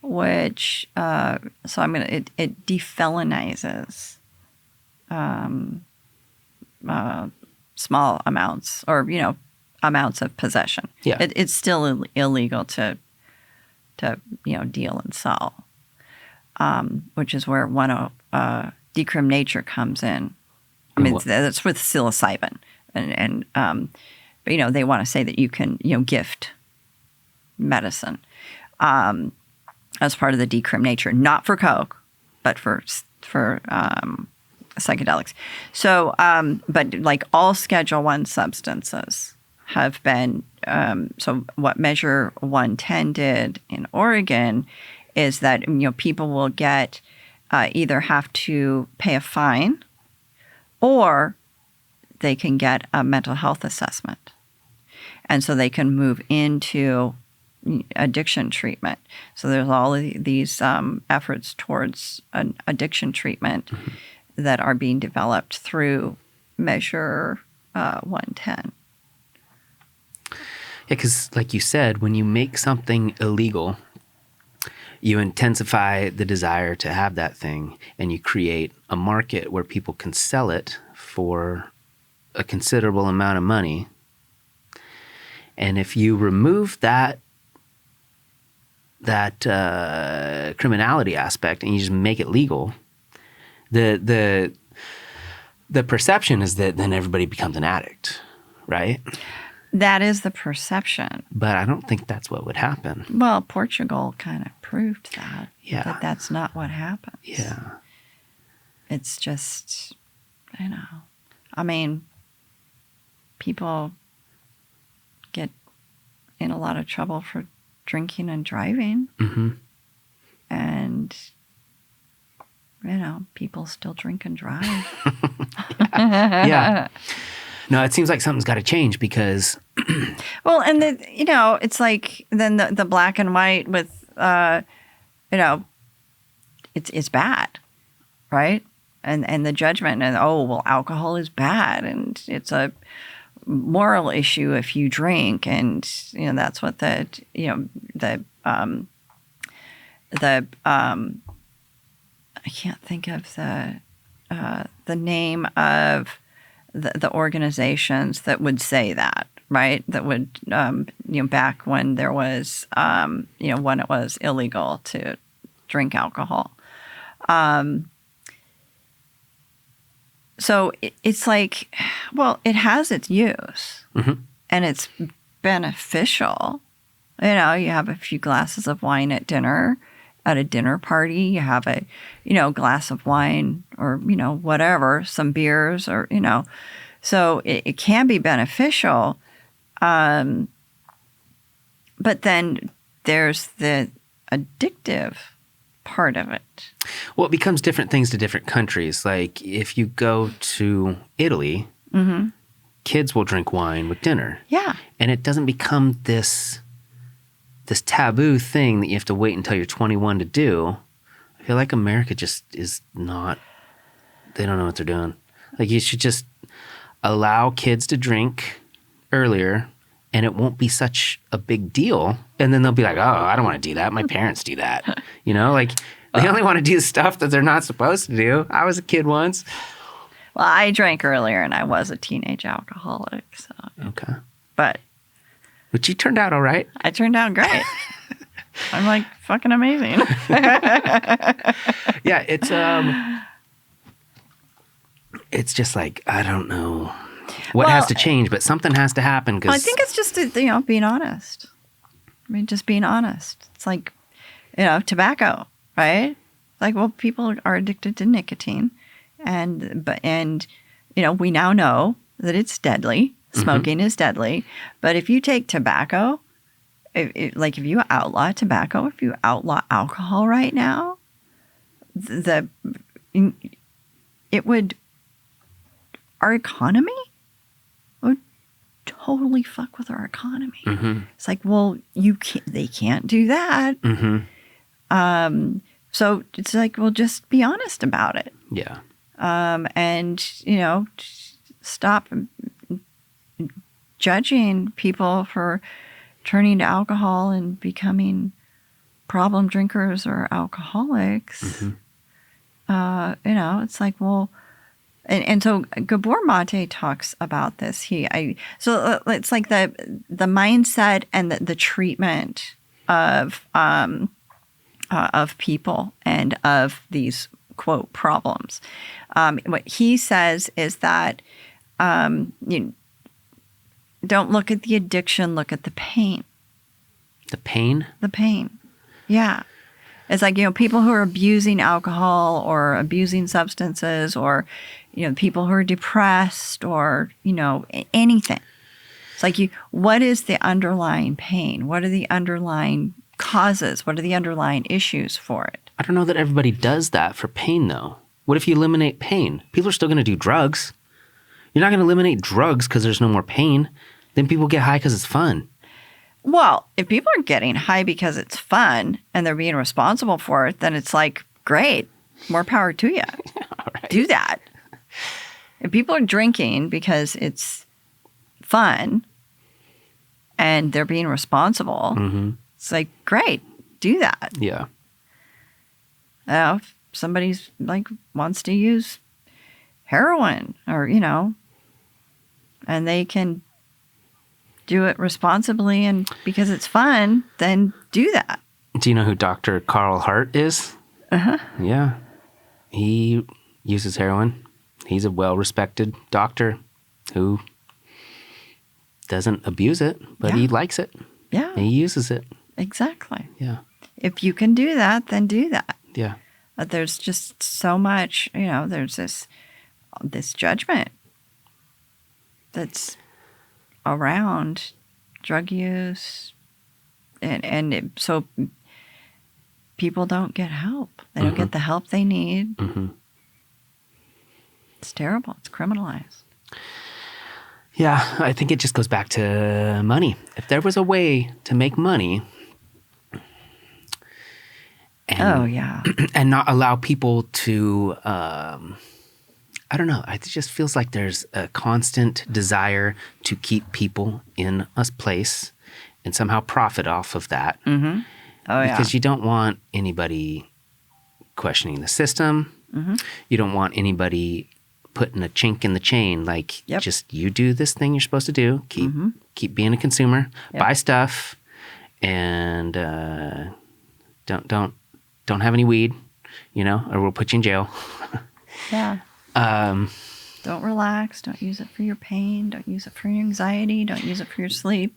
which it defelonizes small amounts or amounts of possession. Yeah. It's still illegal to deal and sell, which is where decrim nature comes in. I mean, that's with psilocybin, but they want to say that you can gift medicine as part of the decrim nature, not for Coke, but for psychedelics. So, but like all Schedule I substances have been, so what Measure 110 did in Oregon is that, people will get, either have to pay a fine or they can get a mental health assessment. And so they can move into addiction treatment. So there's all of these efforts towards an addiction treatment that are being developed through Measure 110. Yeah, because like you said, when you make something illegal, you intensify the desire to have that thing, and you create a market where people can sell it for a considerable amount of money. And if you remove that criminality aspect and you just make it legal, the perception is that then everybody becomes an addict, right? That is the perception. But I don't think that's what would happen. Well, Portugal kind of proved that. Yeah. That that's not what happens. Yeah. It's just, I mean, people get in a lot of trouble for drinking and driving. Mm-hmm. And, people still drink and drive. Yeah. No, it seems like something's got to change because... Well, and it's like then the black and white with, it's bad, right? And the judgment and, alcohol is bad and it's a moral issue if you drink, and that's what I can't think of the name of the organizations that would say that, right? That would back when there was when it was illegal to drink alcohol. So it's like, well, it has its use, and it's beneficial. You have a few glasses of wine at dinner, at a dinner party. You have a, glass of wine or, whatever, some beers or, So it can be beneficial. But then there's the addictive part of it. Well, it becomes different things to different countries. Like if you go to Italy, kids will drink wine with dinner. Yeah. And it doesn't become this taboo thing that you have to wait until you're 21 to do. I feel like America just is not, they don't know what they're doing. Like you should just allow kids to drink earlier and it won't be such a big deal. And then they'll be like, oh, I don't want to do that. My parents do that. They only want to do stuff that they're not supposed to do. I was a kid once. Well, I drank earlier and I was a teenage alcoholic. So. Okay. But you turned out all right. I turned out great. I'm like fucking amazing. Yeah, it's just like, I don't know what has to change, but something has to happen. I think it's just, being honest. mean, just being honest. It's like, tobacco, right? Like, well, people are addicted to nicotine, and we now know that it's deadly. Smoking is deadly. But if you take tobacco, if you outlaw tobacco, if you outlaw alcohol right now, our economy would totally fuck with our economy. It's like, well, they can't do that. So it's like, well, just be honest about it. Yeah. And, stop judging people for turning to alcohol and becoming problem drinkers or alcoholics. It's like, well, and so Gabor Mate talks about this. So it's like the mindset and the treatment of people and of these quote problems. What he says is that don't look at the addiction, look at the pain. The pain? The pain. Yeah. It's like, people who are abusing alcohol or abusing substances, or, people who are depressed, or, anything. It's like, what is the underlying pain? What are the underlying causes? What are the underlying issues for it? I don't know that everybody does that for pain, though. What if you eliminate pain? People are still going to do drugs. You're not going to eliminate drugs because there's no more pain. Then people get high because it's fun. Well, if people are getting high because it's fun and they're being responsible for it, then it's like, great, more power to you. Right. Do that. If people are drinking because it's fun and they're being responsible, it's like, great, do that. Yeah. If somebody's like wants to use heroin, or, and they can do it responsibly and because it's fun, then do that. Do you know who Dr. Carl Hart is? Yeah. He uses heroin. He's a well-respected doctor who doesn't abuse it, but he likes it. Yeah. He uses it. Exactly. Yeah. If you can do that, then do that. Yeah. But there's just so much, there's this judgment that's around drug use, so people don't get help. They don't get the help they need. It's terrible. It's criminalized. Yeah, I think it just goes back to money. If there was a way to make money and not allow people to I don't know. It just feels like there's a constant desire to keep people in a place and somehow profit off of that. Because you don't want anybody questioning the system. You don't want anybody putting a chink in the chain. Like, just you do this thing you're supposed to do. Keep being a consumer. Buy stuff, and don't have any weed, or we'll put you in jail. Yeah. Don't relax. Don't use it for your pain. Don't use it for your anxiety. Don't use it for your sleep.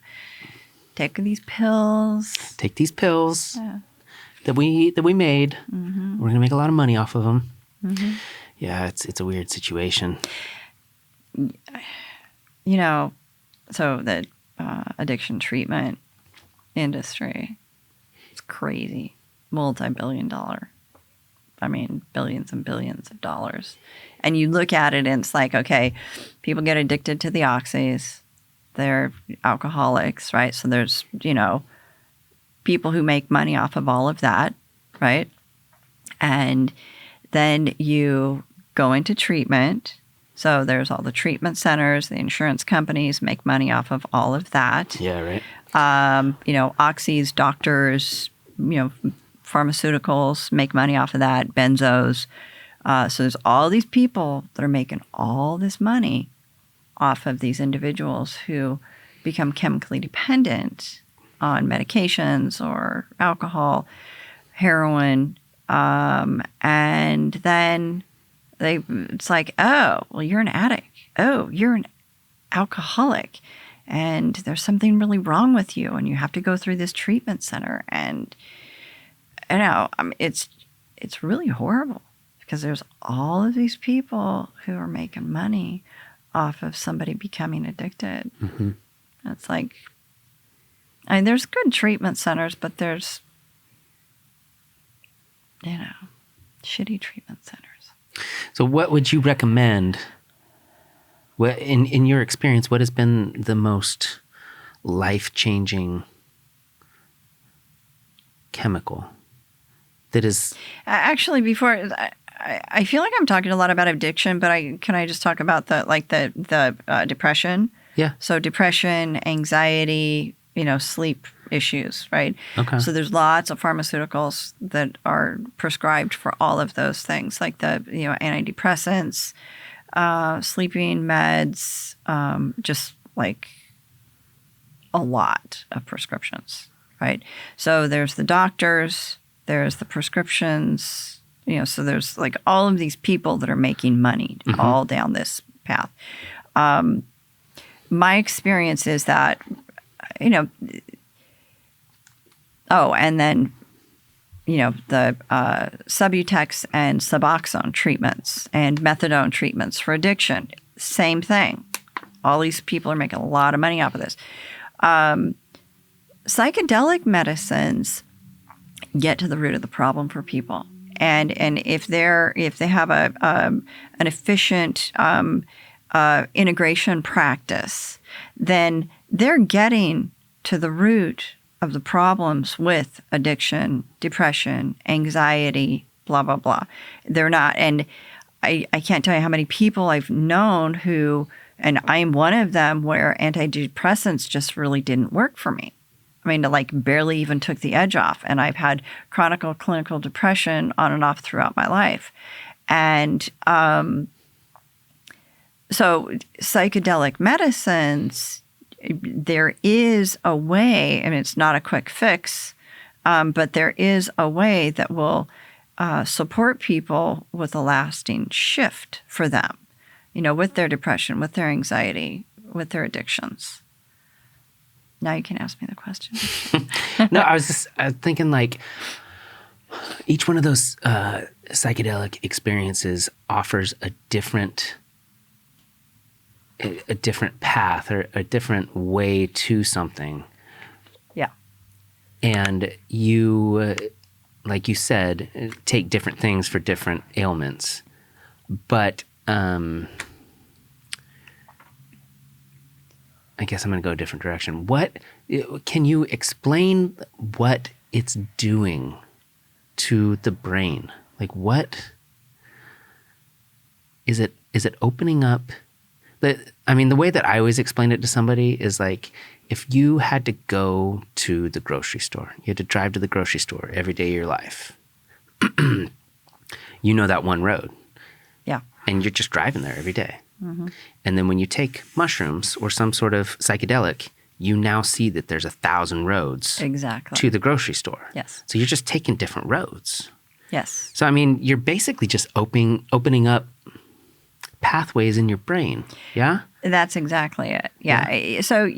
Take these pills. Take these pills that we made. We're gonna make a lot of money off of them. Yeah, it's a weird situation. So the addiction treatment industry, it's crazy, multi-billion-dollar. I mean, billions and billions of dollars. And you look at it and it's like, okay, people get addicted to the oxys. They're alcoholics, right? So there's, people who make money off of all of that, right? And then you go into treatment. So there's all the treatment centers, the insurance companies make money off of all of that. Yeah, right. Oxys, doctors, pharmaceuticals make money off of that, benzos. So there's all these people that are making all this money off of these individuals who become chemically dependent on medications or alcohol, heroin, and then it's like, oh, well, you're an addict. Oh, you're an alcoholic. and there's something really wrong with you, and you have to go through this treatment center. And it's really horrible because there's all of these people who are making money off of somebody becoming addicted. Mm-hmm. It's like, there's good treatment centers, but there's, shitty treatment centers. So what would you recommend? What, in your experience, what has been the most life-changing chemical that is... Actually, before... I feel like I'm talking a lot about addiction, but can I just talk about the depression? Yeah. So depression, anxiety, sleep issues, right? Okay. So there's lots of pharmaceuticals that are prescribed for all of those things, like the antidepressants, sleeping meds, just like a lot of prescriptions, right? So there's the doctors, there's the prescriptions. So there's like all of these people that are making money all down this path. My experience is that, and then, the Subutex and Suboxone treatments and methadone treatments for addiction, same thing. All these people are making a lot of money off of this. Psychedelic medicines get to the root of the problem for people. And if they have an efficient integration practice, then they're getting to the root of the problems with addiction, depression, anxiety, blah, blah, blah. They're not, and I can't tell you how many people I've known who, and I'm one of them, where antidepressants just really didn't work for me. Barely even took the edge off. And I've had chronic clinical depression on and off throughout my life. And so psychedelic medicines, there is a way, it's not a quick fix, but there is a way that will support people with a lasting shift for them, with their depression, with their anxiety, with their addictions. Now you can ask me the question. No, I was thinking like each one of those psychedelic experiences offers a different path or a different way to something. Yeah. And you, like you said, take different things for different ailments. But I guess I'm going to go a different direction. Can you explain what it's doing to the brain? Like, what is it? Is it opening up? The way that I always explain it to somebody is like, if you had to go to the grocery store, you had to drive to the grocery store every day of your life. That one road. Yeah. And you're just driving there every day. Mm-hmm. And then when you take mushrooms or some sort of psychedelic, you now see that there's 1,000 roads exactly to the grocery store. Yes. So you're just taking different roads. Yes. So, you're basically just opening up pathways in your brain. Yeah? That's exactly it. Yeah. So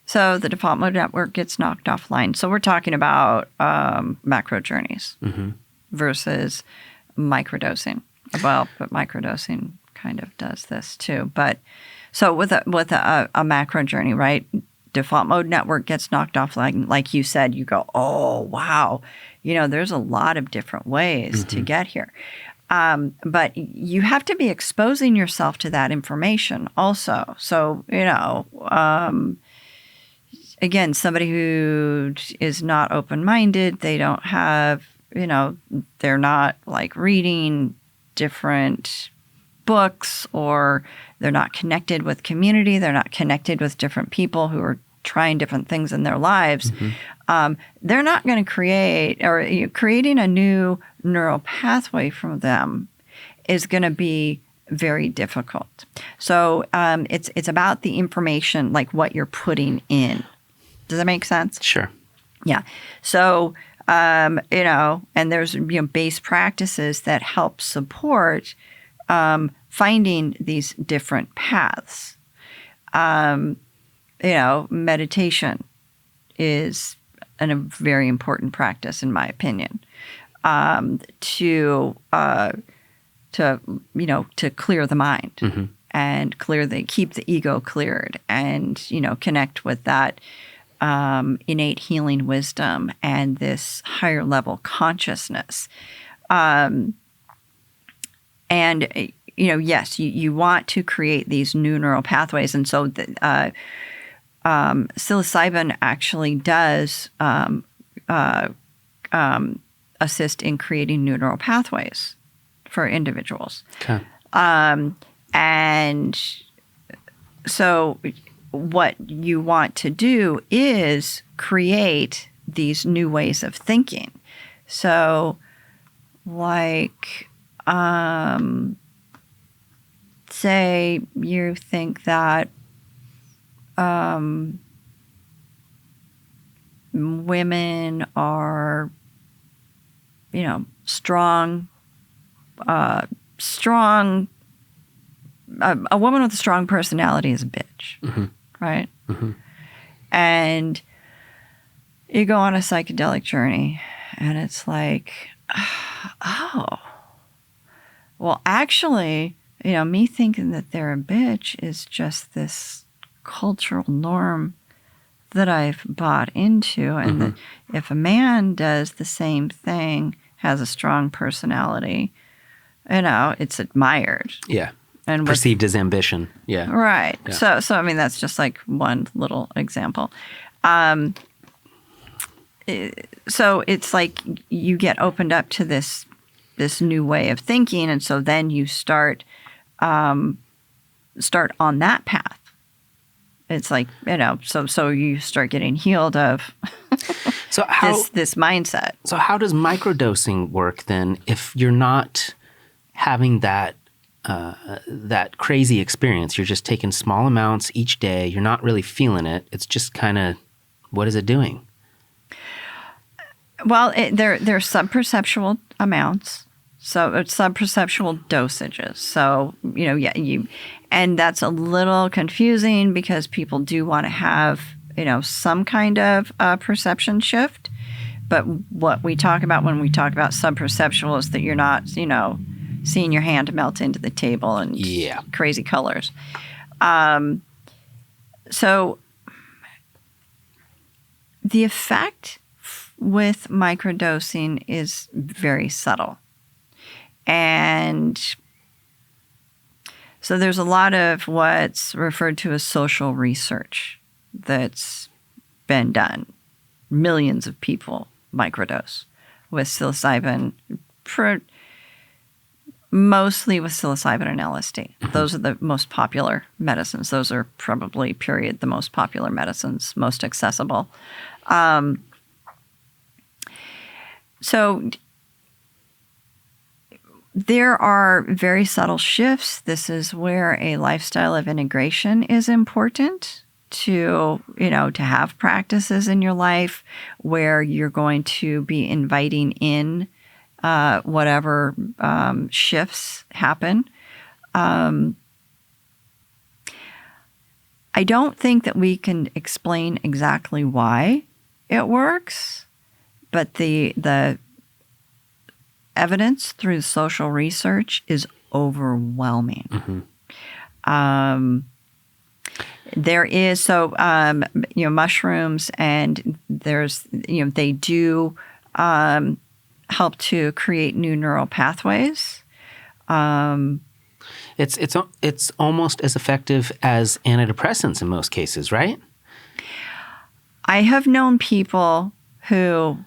so the default mode network gets knocked offline. So we're talking about macro journeys versus microdosing. Well, but microdosing kind of does this too. But so with a macro journey, right? Default mode network gets knocked offline. Like you said, you go, oh, wow. There's a lot of different ways to get here. But you have to be exposing yourself to that information also. So, again, somebody who is not open-minded, they don't have, they're not like reading different books, or they're not connected with community. They're not connected with different people who are trying different things in their lives. They're not going to creating a new neural pathway for them is going to be very difficult. So it's about the information, like what you're putting in. Does that make sense? Sure. Yeah. So, and there's base practices that help support finding these different paths. Meditation is a very important practice, in my opinion, to clear the mind and keep the ego cleared, and connect with that innate healing wisdom and this higher level consciousness. Yes, you want to create these new neural pathways. And so psilocybin actually does assist in creating new neural pathways for individuals. Okay. And so what you want to do is create these new ways of thinking. So like, say you think that women are, strong. A woman with a strong personality is a bitch, right? And you go on a psychedelic journey, and it's like, oh, well, actually, me thinking that they're a bitch is just this cultural norm that I've bought into. And that if a man does the same thing, has a strong personality, it's admired. Yeah. And perceived as ambition. Yeah. Right. Yeah. So I mean, that's just like one little example. So it's like you get opened up to this new way of thinking, and so then you start on that path. It's like, so you start getting healed of this mindset. So how does microdosing work then if you're not having that crazy experience? You're just taking small amounts each day. You're not really feeling it. It's just kind of, what is it doing? Well, they're subperceptual amounts. So it's subperceptual dosages. So, and that's a little confusing because people do want to have, some kind of perception shift. But what we talk about when we talk about subperceptual is that you're not, seeing your hand melt into the table and crazy colors. So the effect with microdosing is very subtle. And so there's a lot of what's referred to as social research that's been done. Millions of people microdose with psilocybin, mostly with psilocybin and LSD. Those are the most popular medicines. Those are probably, period, the most popular medicines, most accessible. So there are very subtle shifts. This is where a lifestyle of integration is important to have practices in your life where you're going to be inviting in whatever shifts happen. I don't think that we can explain exactly why it works, but the evidence through social research is overwhelming. There is mushrooms, and there's they do help to create new neural pathways. It's almost as effective as antidepressants in most cases, right? I have known people who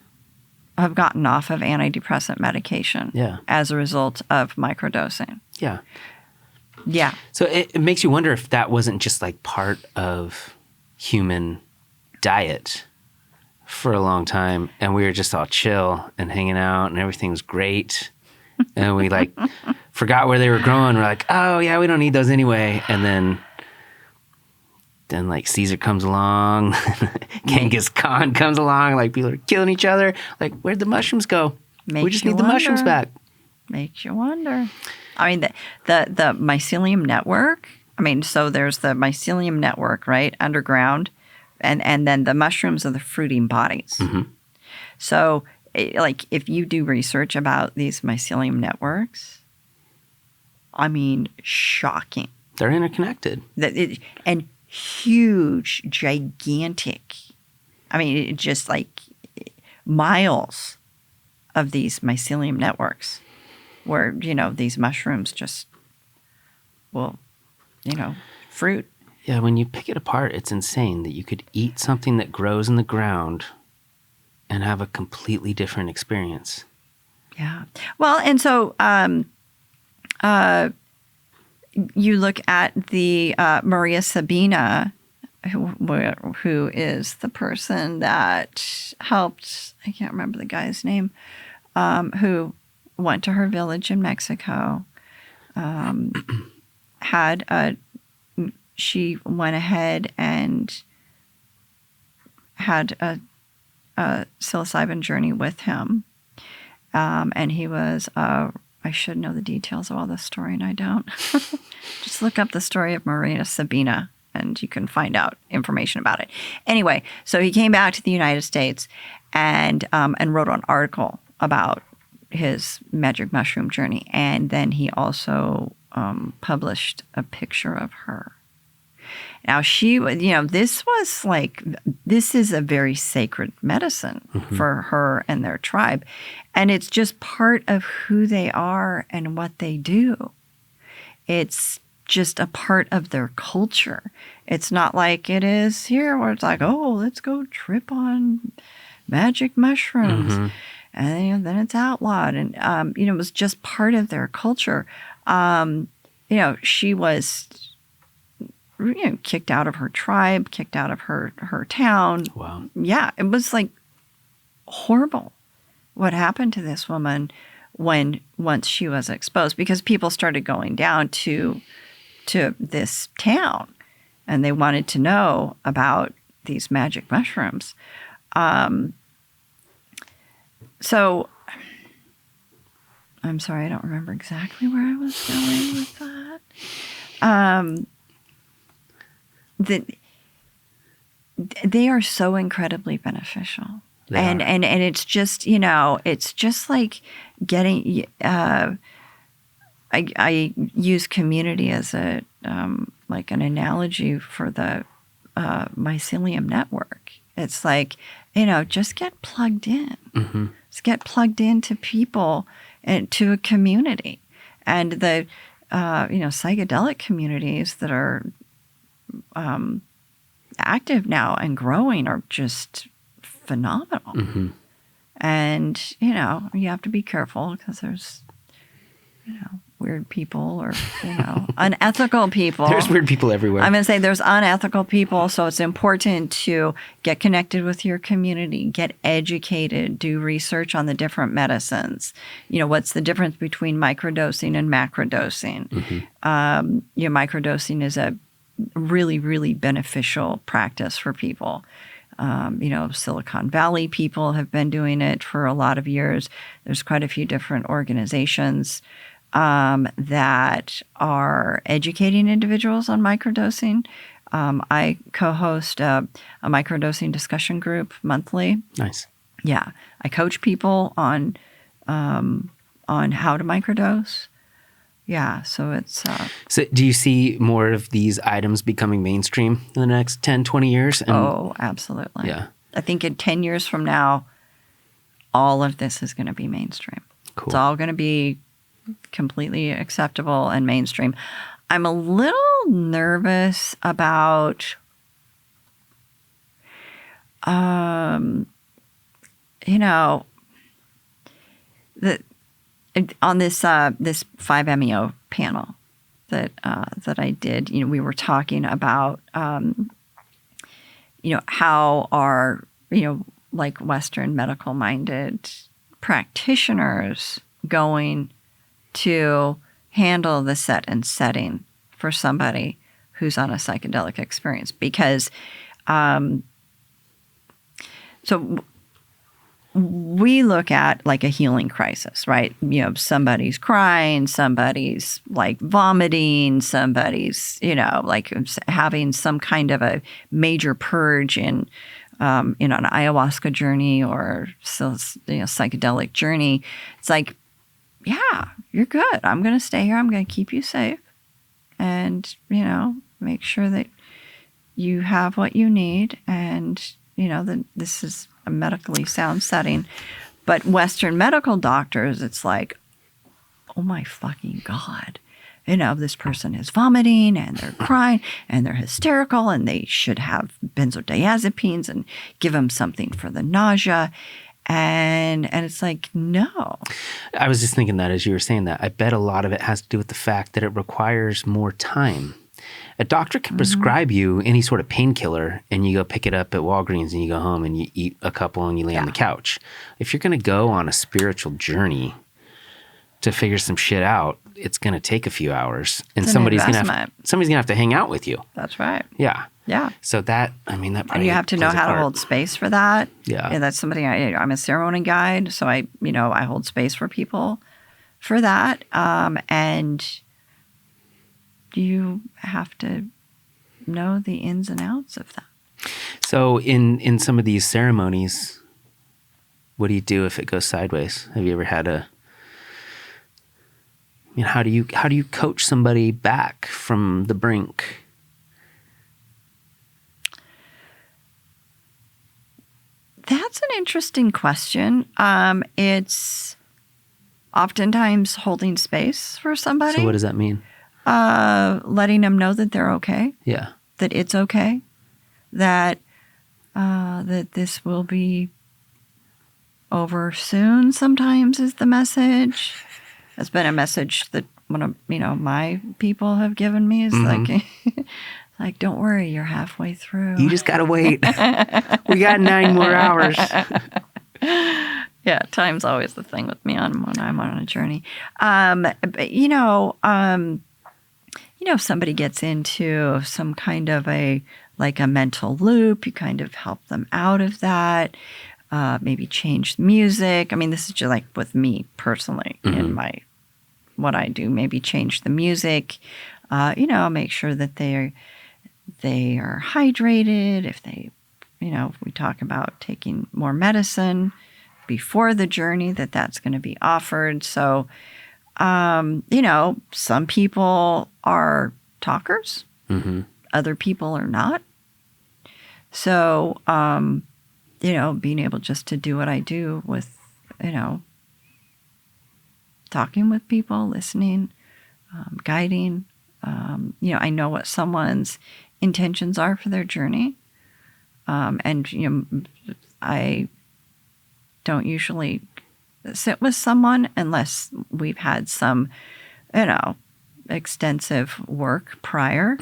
have gotten off of antidepressant medication as a result of microdosing. Yeah. Yeah. So it makes you wonder if that wasn't just like part of human diet for a long time, and we were just all chill and hanging out and everything was great. And we like forgot where they were growing. We're like, oh yeah, we don't need those anyway. And then like Caesar comes along, Genghis Khan comes along, like people are killing each other. Like, where'd the mushrooms go? We just need the mushrooms back. Makes you wonder. I mean, the mycelium network. I mean, so there's the mycelium network, right, underground, and then the mushrooms are the fruiting bodies. Mm-hmm. So, like, if you do research about these mycelium networks, I mean, shocking. They're interconnected. And huge, gigantic. I mean, just like miles of these mycelium networks where, these mushrooms just will, fruit. Yeah, when you pick it apart, it's insane that you could eat something that grows in the ground and have a completely different experience. Yeah. Well, and so you look at the Maria Sabina, who is the person that helped, I can't remember the guy's name, who went to her village in Mexico, she went ahead and had a psilocybin journey with him. And he was, I should know the details of all this story, and I don't. Just look up the story of Maria Sabina, and you can find out information about it. Anyway, so he came back to the United States and wrote an article about his magic mushroom journey. And then he also published a picture of her. Now, she was, this is a very sacred medicine for her and their tribe. And it's just part of who they are and what they do. It's just a part of their culture. It's not like it is here where it's like, oh, let's go trip on magic mushrooms. Mm-hmm. And then it's outlawed. And, it was just part of their culture. She was kicked out of her tribe, kicked out of her town. Wow. Yeah, it was like horrible what happened to this woman once she was exposed, because people started going down to this town and they wanted to know about these magic mushrooms. So I'm sorry, I don't remember exactly where I was going with that. They are so incredibly beneficial. And it's just, it's just like getting, I use community as a, like an analogy for the mycelium network. It's like, just get plugged in. Mm-hmm. Just get plugged into people and to a community. And the, psychedelic communities that are active now and growing are just phenomenal. Mm-hmm. And, you have to be careful because there's, weird people or, unethical people. There's weird people everywhere. I'm going to say there's unethical people. So it's important to get connected with your community, get educated, do research on the different medicines. What's the difference between microdosing and macrodosing? Mm-hmm. Microdosing is a really, really beneficial practice for people. Silicon Valley people have been doing it for a lot of years. There's quite a few different organizations that are educating individuals on microdosing. I co-host a microdosing discussion group monthly. Nice. Yeah, I coach people on how to microdose. Yeah, so it's... So do you see more of these items becoming mainstream in the next 10, 20 years? Oh, absolutely. Yeah. I think in 10 years from now, all of this is going to be mainstream. Cool. It's all going to be completely acceptable and mainstream. I'm a little nervous about... on this 5-MeO panel that I did, we were talking about how our like Western medical minded practitioners going to handle the set and setting for somebody who's on a psychedelic experience, because so we look at like a healing crisis, right? You know, somebody's crying, somebody's like vomiting, somebody's, you know, like having some kind of a major purge in, you know, an ayahuasca journey or psychedelic journey. It's like, yeah, you're good. I'm going to stay here. I'm going to keep you safe and, you know, make sure that you have what you need. And, you know, that this is a medically sound setting. But Western medical doctors, it's like, oh my fucking God. You know, this person is vomiting and they're crying and they're hysterical and they should have benzodiazepines and give them something for the nausea. And it's like, no. I was just thinking that as you were saying that. I bet a lot of it has to do with the fact that it requires more time. A doctor can prescribe you any sort of painkiller and you go pick it up at Walgreens and you go home and you eat a couple and you lay on the couch. If you're going to go on a spiritual journey to figure some shit out, it's going to take a few hours and somebody's going to have to hang out with you. That's right. Yeah. Yeah. So that, I mean, that probably and you have to know how to hold space for that. Yeah. And that's something I'm a ceremony guide. So I hold space for people for that. And you have to know the ins and outs of that. So in some of these ceremonies, what do you do if it goes sideways? Have you ever had how do you coach somebody back from the brink? That's an interesting question. It's oftentimes holding space for somebody. So what does that mean? Letting them know that they're okay. Yeah. That it's okay. That this will be over soon sometimes is the message. It's been a message that one of my people have given me is like, don't worry, you're halfway through. You just gotta wait. We got 9 more hours. Yeah, time's always the thing with me when I'm on a journey. But if somebody gets into some kind of a mental loop, you kind of help them out of that. Maybe change the music. I mean, this is just like with me personally in what I do. Maybe change the music. Make sure that they are hydrated. If they, we talk about taking more medicine before the journey, that's going to be offered. So, some people are talkers. Other people are not. So, being able just to do what I do with, talking with people, listening, guiding. I know what someone's intentions are for their journey. I don't usually sit with someone unless we've had some, extensive work prior.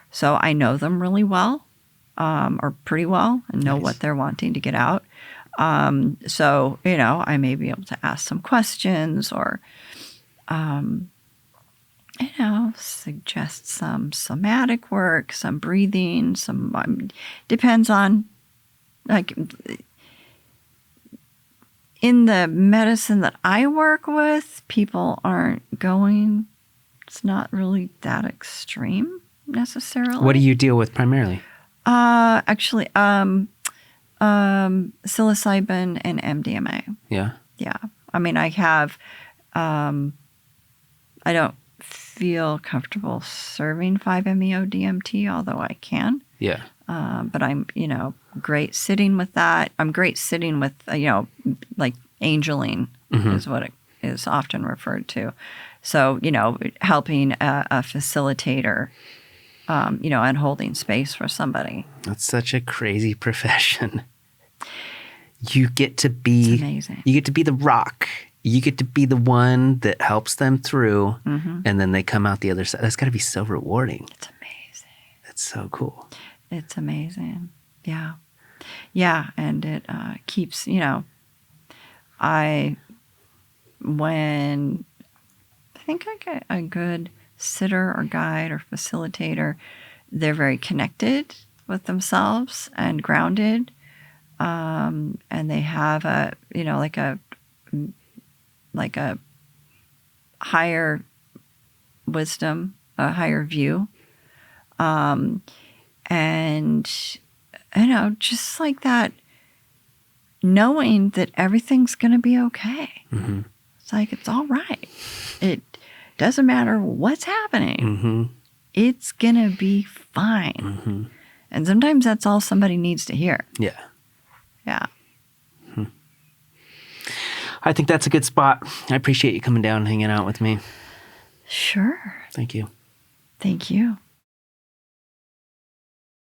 So I know them really well, or pretty well, and know what they're wanting to get out. So, I may be able to ask some questions or, suggest some somatic work, some breathing, depends on, in the medicine that I work with, people aren't going, it's not really that extreme necessarily. What do you deal with primarily? Actually, psilocybin and MDMA. Yeah. Yeah. I mean, I have, I don't feel comfortable serving 5-MeO-DMT, although I can. Yeah. But I'm, great sitting with that. I'm great sitting with, like angeling is what it is often referred to. So, helping a facilitator, and holding space for somebody. That's such a crazy profession. You get to be, it's amazing. You get to be the rock. You get to be the one that helps them through, and then they come out the other side. That's got to be so rewarding. It's amazing. That's so cool. It's amazing. Yeah. Yeah, and it keeps, when I think I get a good sitter or guide or facilitator, they're very connected with themselves and grounded. and they have a, like a higher wisdom, a higher view. And, just like that, knowing that everything's going to be okay. Mm-hmm. It's like, it's all right. It doesn't matter what's happening. Mm-hmm. It's going to be fine. Mm-hmm. And sometimes that's all somebody needs to hear. Yeah. Yeah. I think that's a good spot. I appreciate you coming down and hanging out with me. Sure. Thank you. Thank you.